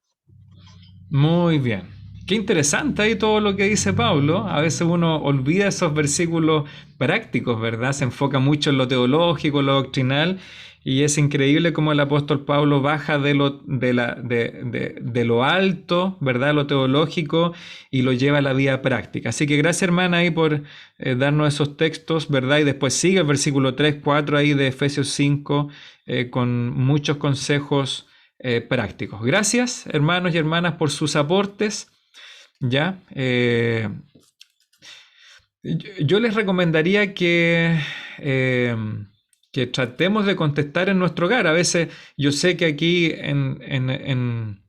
Muy bien. Qué interesante ahí todo lo que dice Pablo. A veces uno olvida esos versículos prácticos, ¿verdad? Se enfoca mucho en lo teológico, lo doctrinal, y es increíble cómo el apóstol Pablo baja de lo alto, ¿verdad? Lo teológico, y lo lleva a la vida práctica. Así que gracias, hermana, ahí por darnos esos textos, ¿verdad? Y después sigue el versículo 3, 4 ahí de Efesios 5 con muchos consejos prácticos. Gracias, hermanos y hermanas, por sus aportes. Ya, yo les recomendaría que tratemos de contestar en nuestro hogar. A veces yo sé que aquí en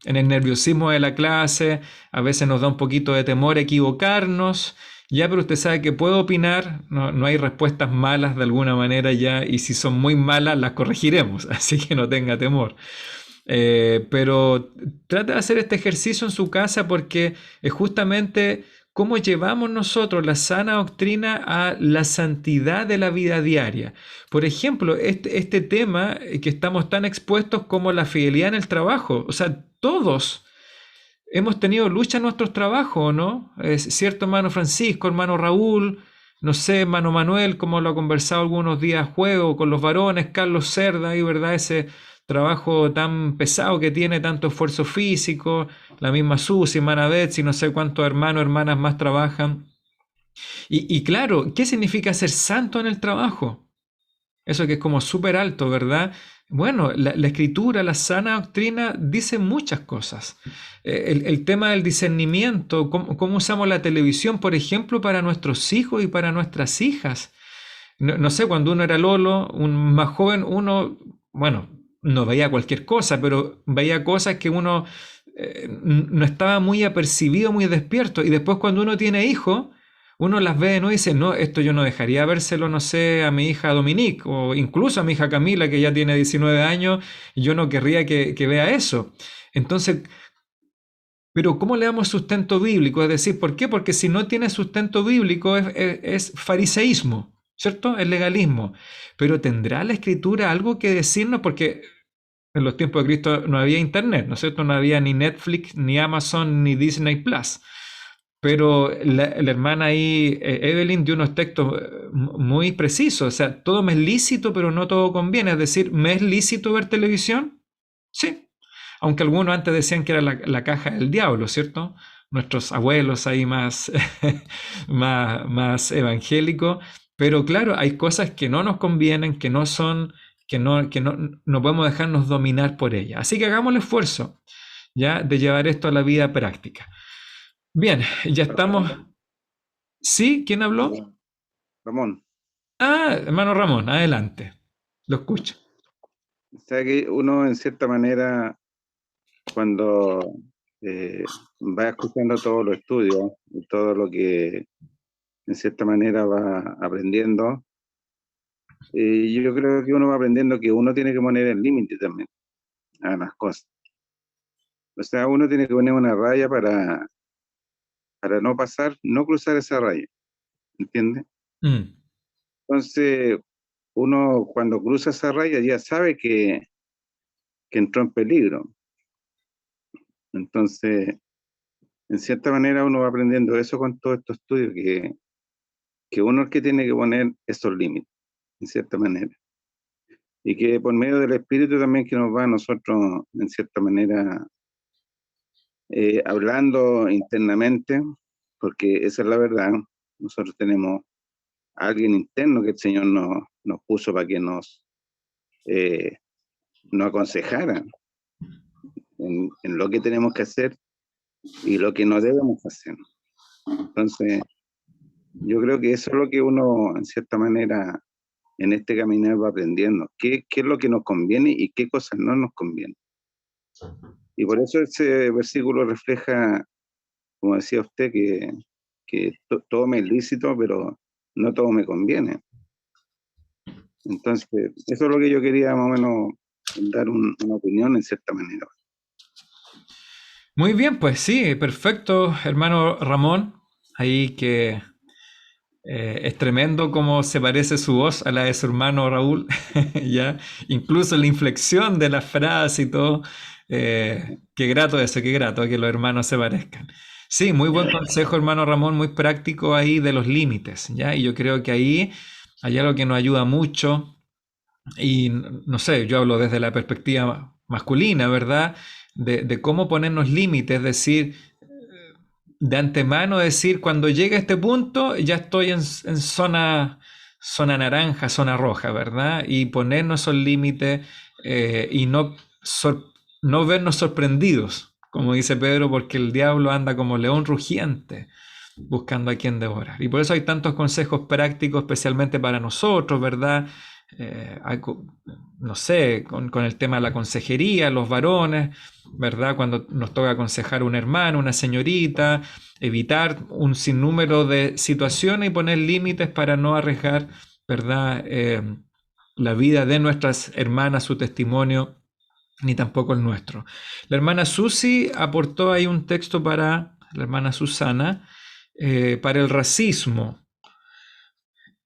el nerviosismo de la clase, a veces nos da un poquito de temor equivocarnos. Ya, pero usted sabe que puedo opinar, no hay respuestas malas de alguna manera ya, y si son muy malas las corregiremos, así que no tenga temor. Pero trata de hacer este ejercicio en su casa porque es justamente cómo llevamos nosotros la sana doctrina a la santidad de la vida diaria. Por ejemplo, este tema que estamos tan expuestos como la fidelidad en el trabajo. O sea, todos hemos tenido lucha en nuestros trabajos, ¿no? Es cierto, hermano Francisco, hermano Raúl, no sé, hermano Manuel, como lo ha conversado algunos días juego con los varones, Carlos Cerda, y verdad, ese trabajo tan pesado que tiene, tanto esfuerzo físico, la misma Susi, hermana Betsy, no sé cuántos hermanos, hermanas más trabajan. Y claro, ¿qué significa ser santo en el trabajo? Eso que es como súper alto, ¿verdad? Bueno, la escritura, la sana doctrina dice muchas cosas. El tema del discernimiento, cómo usamos la televisión, por ejemplo, para nuestros hijos y para nuestras hijas. No sé, cuando uno era lolo, más joven, uno, bueno, no veía cualquier cosa, pero veía cosas que uno no estaba muy apercibido, muy despierto. Y después cuando uno tiene hijos, uno las ve de nuevo y dice, no, esto yo no dejaría vérselo, no sé, a mi hija Dominique o incluso a mi hija Camila, que ya tiene 19 años, y yo no querría que vea eso. Entonces, pero ¿cómo le damos sustento bíblico? Es decir, ¿por qué? Porque si no tiene sustento bíblico es fariseísmo, ¿cierto? Es legalismo. Pero ¿tendrá la Escritura algo que decirnos? Porque en los tiempos de Cristo no había internet, ¿no es cierto? No había ni Netflix, ni Amazon, ni Disney Plus. Pero la hermana ahí, Evelyn, dio unos textos muy precisos. O sea, todo me es lícito, pero no todo conviene. Es decir, ¿me es lícito ver televisión? Sí. Aunque algunos antes decían que era la caja del diablo, ¿cierto? Nuestros abuelos ahí más, más evangélicos. Pero claro, hay cosas que no nos convienen, que no podemos dejarnos dominar por ellas. Así que hagamos el esfuerzo, ¿ya?, de llevar esto a la vida práctica. Bien, ya estamos. ¿Sí? ¿Quién habló? Ramón. Ah, hermano Ramón, adelante. Lo escucho. O sea que uno, en cierta manera, cuando va escuchando todos los estudios y todo lo que, en cierta manera, va aprendiendo, yo creo que uno va aprendiendo que uno tiene que poner el límite también a las cosas. O sea, uno tiene que poner una raya para para no pasar, no cruzar esa raya, ¿entiendes? Mm. Entonces, uno cuando cruza esa raya ya sabe que entró en peligro. Entonces, en cierta manera uno va aprendiendo eso con todos estos estudios, que uno es el que tiene que poner esos límites, en cierta manera. Y que por medio del Espíritu también que nos va a nosotros, en cierta manera, hablando internamente, porque esa es la verdad, nosotros tenemos a alguien interno que el Señor nos puso para que nos aconsejara en lo que tenemos que hacer y lo que no debemos hacer. Entonces, yo creo que eso es lo que uno, en cierta manera, en este caminar va aprendiendo. ¿Qué es lo que nos conviene y qué cosas no nos conviene? Y por eso ese versículo refleja, como decía usted, que todo me es lícito, pero no todo me conviene. Entonces, eso es lo que yo quería más o menos dar una opinión en cierta manera. Muy bien, pues sí, perfecto, hermano Ramón. Ahí que es tremendo cómo se parece su voz a la de su hermano Raúl, ¿ya? Incluso la inflexión de la frase y todo. Qué grato eso, qué grato que los hermanos se parezcan. Sí, muy buen consejo, hermano Ramón, muy práctico ahí de los límites, ¿ya? Y yo creo que ahí hay algo que nos ayuda mucho. Y no sé, yo hablo desde la perspectiva masculina, ¿verdad? De cómo ponernos límites, es decir, de antemano decir, cuando llegue a este punto, ya estoy en zona naranja, zona roja, ¿verdad? Y ponernos esos límites y no vernos sorprendidos, como dice Pedro, porque el diablo anda como león rugiente buscando a quien devorar. Y por eso hay tantos consejos prácticos, especialmente para nosotros, ¿verdad? No sé, con el tema de la consejería, los varones, ¿verdad? Cuando nos toca aconsejar a un hermano, una señorita, evitar un sinnúmero de situaciones y poner límites para no arriesgar, ¿verdad? La vida de nuestras hermanas, su testimonio, ni tampoco el nuestro. La hermana Susi aportó ahí un texto para la hermana Susana, para el racismo.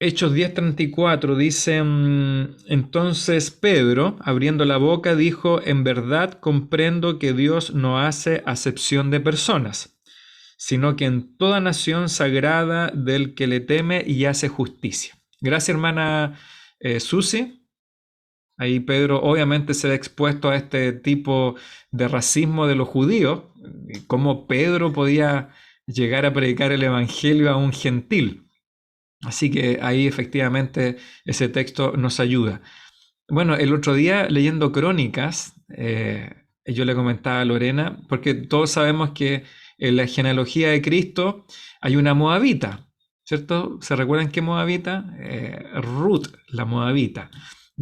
Hechos 10:34 dice, entonces Pedro, abriendo la boca, dijo, en verdad comprendo que Dios no hace acepción de personas, sino que en toda nación sagrada del que le teme y hace justicia. Gracias, hermana Susi. Ahí Pedro obviamente se ha expuesto a este tipo de racismo de los judíos, cómo Pedro podía llegar a predicar el evangelio a un gentil. Así que ahí efectivamente ese texto nos ayuda. Bueno, el otro día leyendo Crónicas, yo le comentaba a Lorena, porque todos sabemos que en la genealogía de Cristo hay una moabita, ¿cierto? ¿Se recuerdan qué moabita? Ruth, la moabita.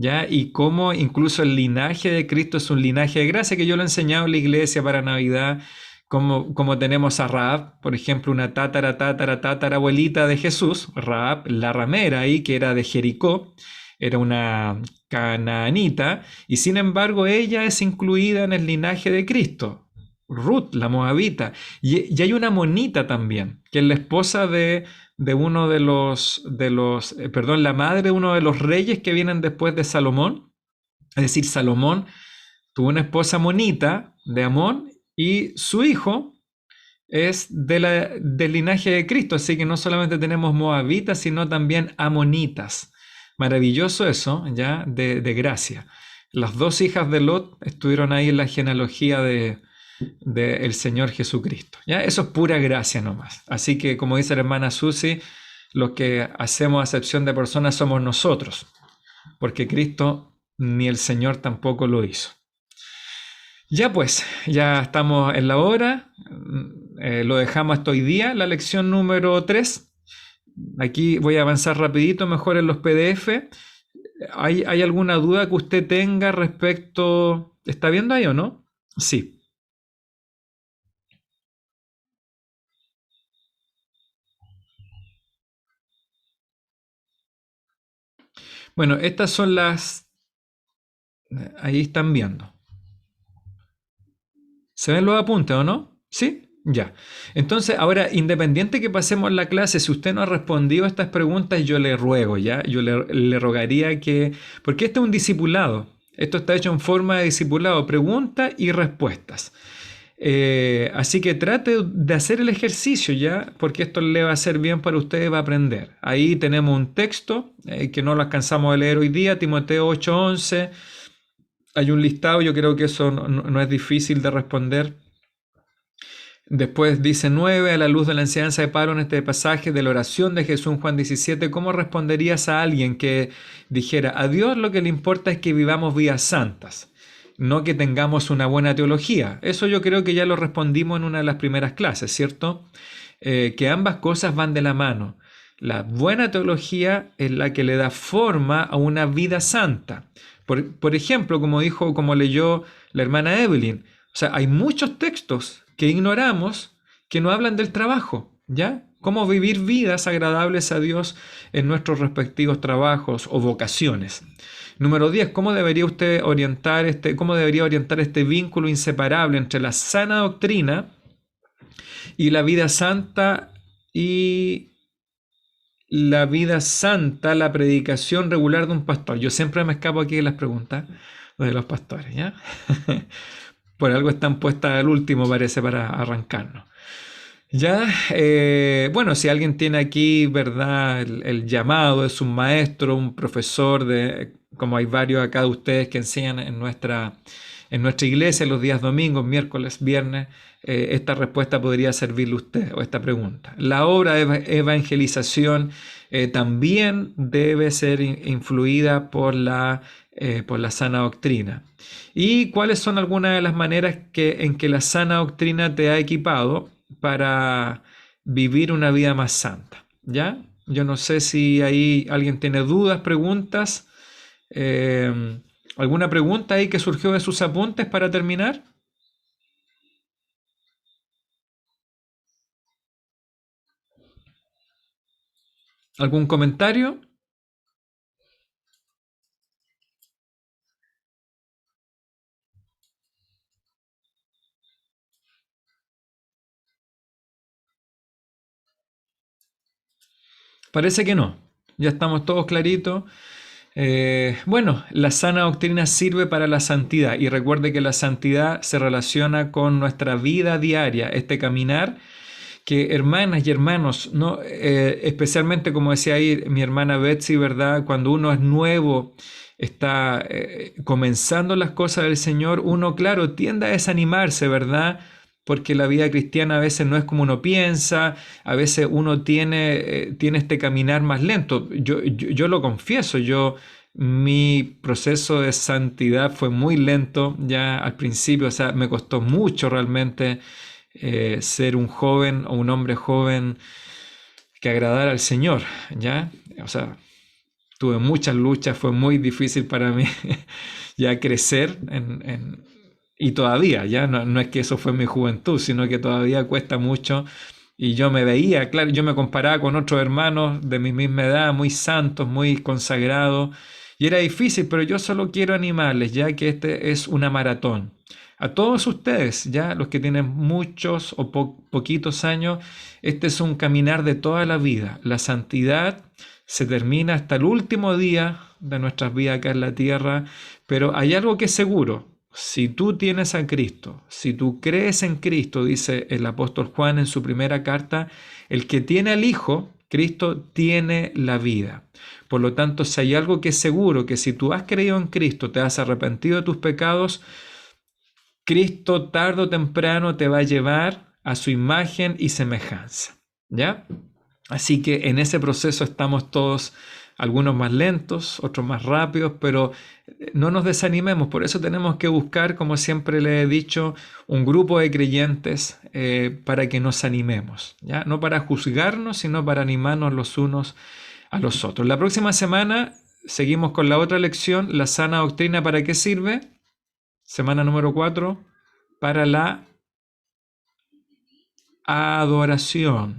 ¿Ya? Y cómo incluso el linaje de Cristo es un linaje de gracia, que yo lo he enseñado en la iglesia para Navidad, como tenemos a Rahab, por ejemplo, una tatarabuelita de Jesús, Rahab, la ramera ahí, que era de Jericó, era una canaanita, y sin embargo ella es incluida en el linaje de Cristo, Ruth, la moabita. Y hay una monita también, que es la esposa de uno de los, perdón, la madre de uno de los reyes que vienen después de Salomón. Es decir, Salomón tuvo una esposa monita de Amón y su hijo es del linaje de Cristo, así que no solamente tenemos moabitas, sino también amonitas. Maravilloso eso, ya, de gracia. Las dos hijas de Lot estuvieron ahí en la genealogía del Señor Jesucristo. ¿Ya? Eso es pura gracia nomás. Así que, como dice la hermana Susi, los que hacemos acepción de personas somos nosotros, porque Cristo ni el Señor tampoco lo hizo. Ya pues, ya estamos en la hora, lo dejamos hasta hoy día, la lección número 3. Aquí voy a avanzar rapidito, mejor en los PDF. ¿Hay alguna duda que usted tenga respecto? ¿Está viendo ahí o no? Sí. Bueno, estas son las... Ahí están viendo. ¿Se ven los apuntes o no? ¿Sí? Ya. Entonces, ahora, independiente que pasemos la clase, si usted no ha respondido a estas preguntas, yo le ruego, ¿ya? Yo le rogaría que... Porque este es un discipulado. Esto está hecho en forma de discipulado, preguntas y respuestas. Así que trate de hacer el ejercicio, ¿ya? Porque esto le va a hacer bien para ustedes, va a aprender. Ahí tenemos un texto que no lo alcanzamos a leer hoy día, Timoteo 8:11. Hay un listado, yo creo que eso no es difícil de responder. Después dice 9, a la luz de la enseñanza de Pablo en este pasaje de la oración de Jesús en Juan 17, ¿cómo responderías a alguien que dijera, a Dios lo que le importa es que vivamos vidas santas, no que tengamos una buena teología? Eso yo creo que ya lo respondimos en una de las primeras clases, ¿cierto? Que ambas cosas van de la mano. La buena teología es la que le da forma a una vida santa. Por ejemplo, como leyó la hermana Evelyn, o sea, hay muchos textos que ignoramos que no hablan del trabajo, ¿ya? Cómo vivir vidas agradables a Dios en nuestros respectivos trabajos o vocaciones. Número 10, ¿cómo debería orientar este vínculo inseparable entre la sana doctrina y la vida santa la predicación regular de un pastor? Yo siempre me escapo aquí de las preguntas de los pastores, ¿ya? Por algo están puestas al último, parece, para arrancarnos. Ya, bueno, si alguien tiene aquí, ¿verdad? El llamado, es un maestro, un profesor, como hay varios acá de ustedes que enseñan en nuestra iglesia los días domingos, miércoles, viernes, esta respuesta podría servirle a usted, o esta pregunta. La obra de evangelización también debe ser influida por la sana doctrina. ¿Y cuáles son algunas de las maneras en que la sana doctrina te ha equipado para vivir una vida más santa? ¿Ya? Yo no sé si ahí alguien tiene dudas, preguntas. ¿Alguna pregunta ahí que surgió de sus apuntes para terminar? ¿Algún comentario? Parece que no. Ya estamos todos claritos. Bueno, la sana doctrina sirve para la santidad y recuerde que la santidad se relaciona con nuestra vida diaria, este caminar que hermanas y hermanos, ¿no? Especialmente como decía ahí mi hermana Betsy, ¿verdad? Cuando uno es nuevo, está comenzando las cosas del Señor, uno, claro, tiende a desanimarse, ¿verdad? Porque la vida cristiana a veces no es como uno piensa, a veces uno tiene este caminar más lento. Yo lo confieso, mi proceso de santidad fue muy lento ya al principio, o sea, me costó mucho realmente ser un joven o un hombre joven que agradara al Señor, ¿ya? O sea, tuve muchas luchas, fue muy difícil para mí ya crecer y todavía, ya no es que eso fue mi juventud, sino que todavía cuesta mucho. Y yo me veía, claro, yo me comparaba con otros hermanos de mi misma edad, muy santos, muy consagrados, y era difícil, pero yo solo quiero animarles, ya que este es una maratón. A todos ustedes, ya los que tienen muchos o poquitos años, este es un caminar de toda la vida. La santidad se termina hasta el último día de nuestras vidas acá en la tierra, pero hay algo que es seguro. Si tú tienes a Cristo, si tú crees en Cristo, dice el apóstol Juan en su primera carta, el que tiene al Hijo, Cristo tiene la vida. Por lo tanto, si hay algo que es seguro, que si tú has creído en Cristo, te has arrepentido de tus pecados, Cristo tarde o temprano te va a llevar a su imagen y semejanza, ¿ya? Así que en ese proceso estamos todos, algunos más lentos, otros más rápidos, pero no nos desanimemos. Por eso tenemos que buscar, como siempre le he dicho, un grupo de creyentes para que nos animemos, ¿ya? No para juzgarnos, sino para animarnos los unos a los otros. La próxima semana seguimos con la otra lección, la sana doctrina, ¿para qué sirve? Semana número 4, para la adoración.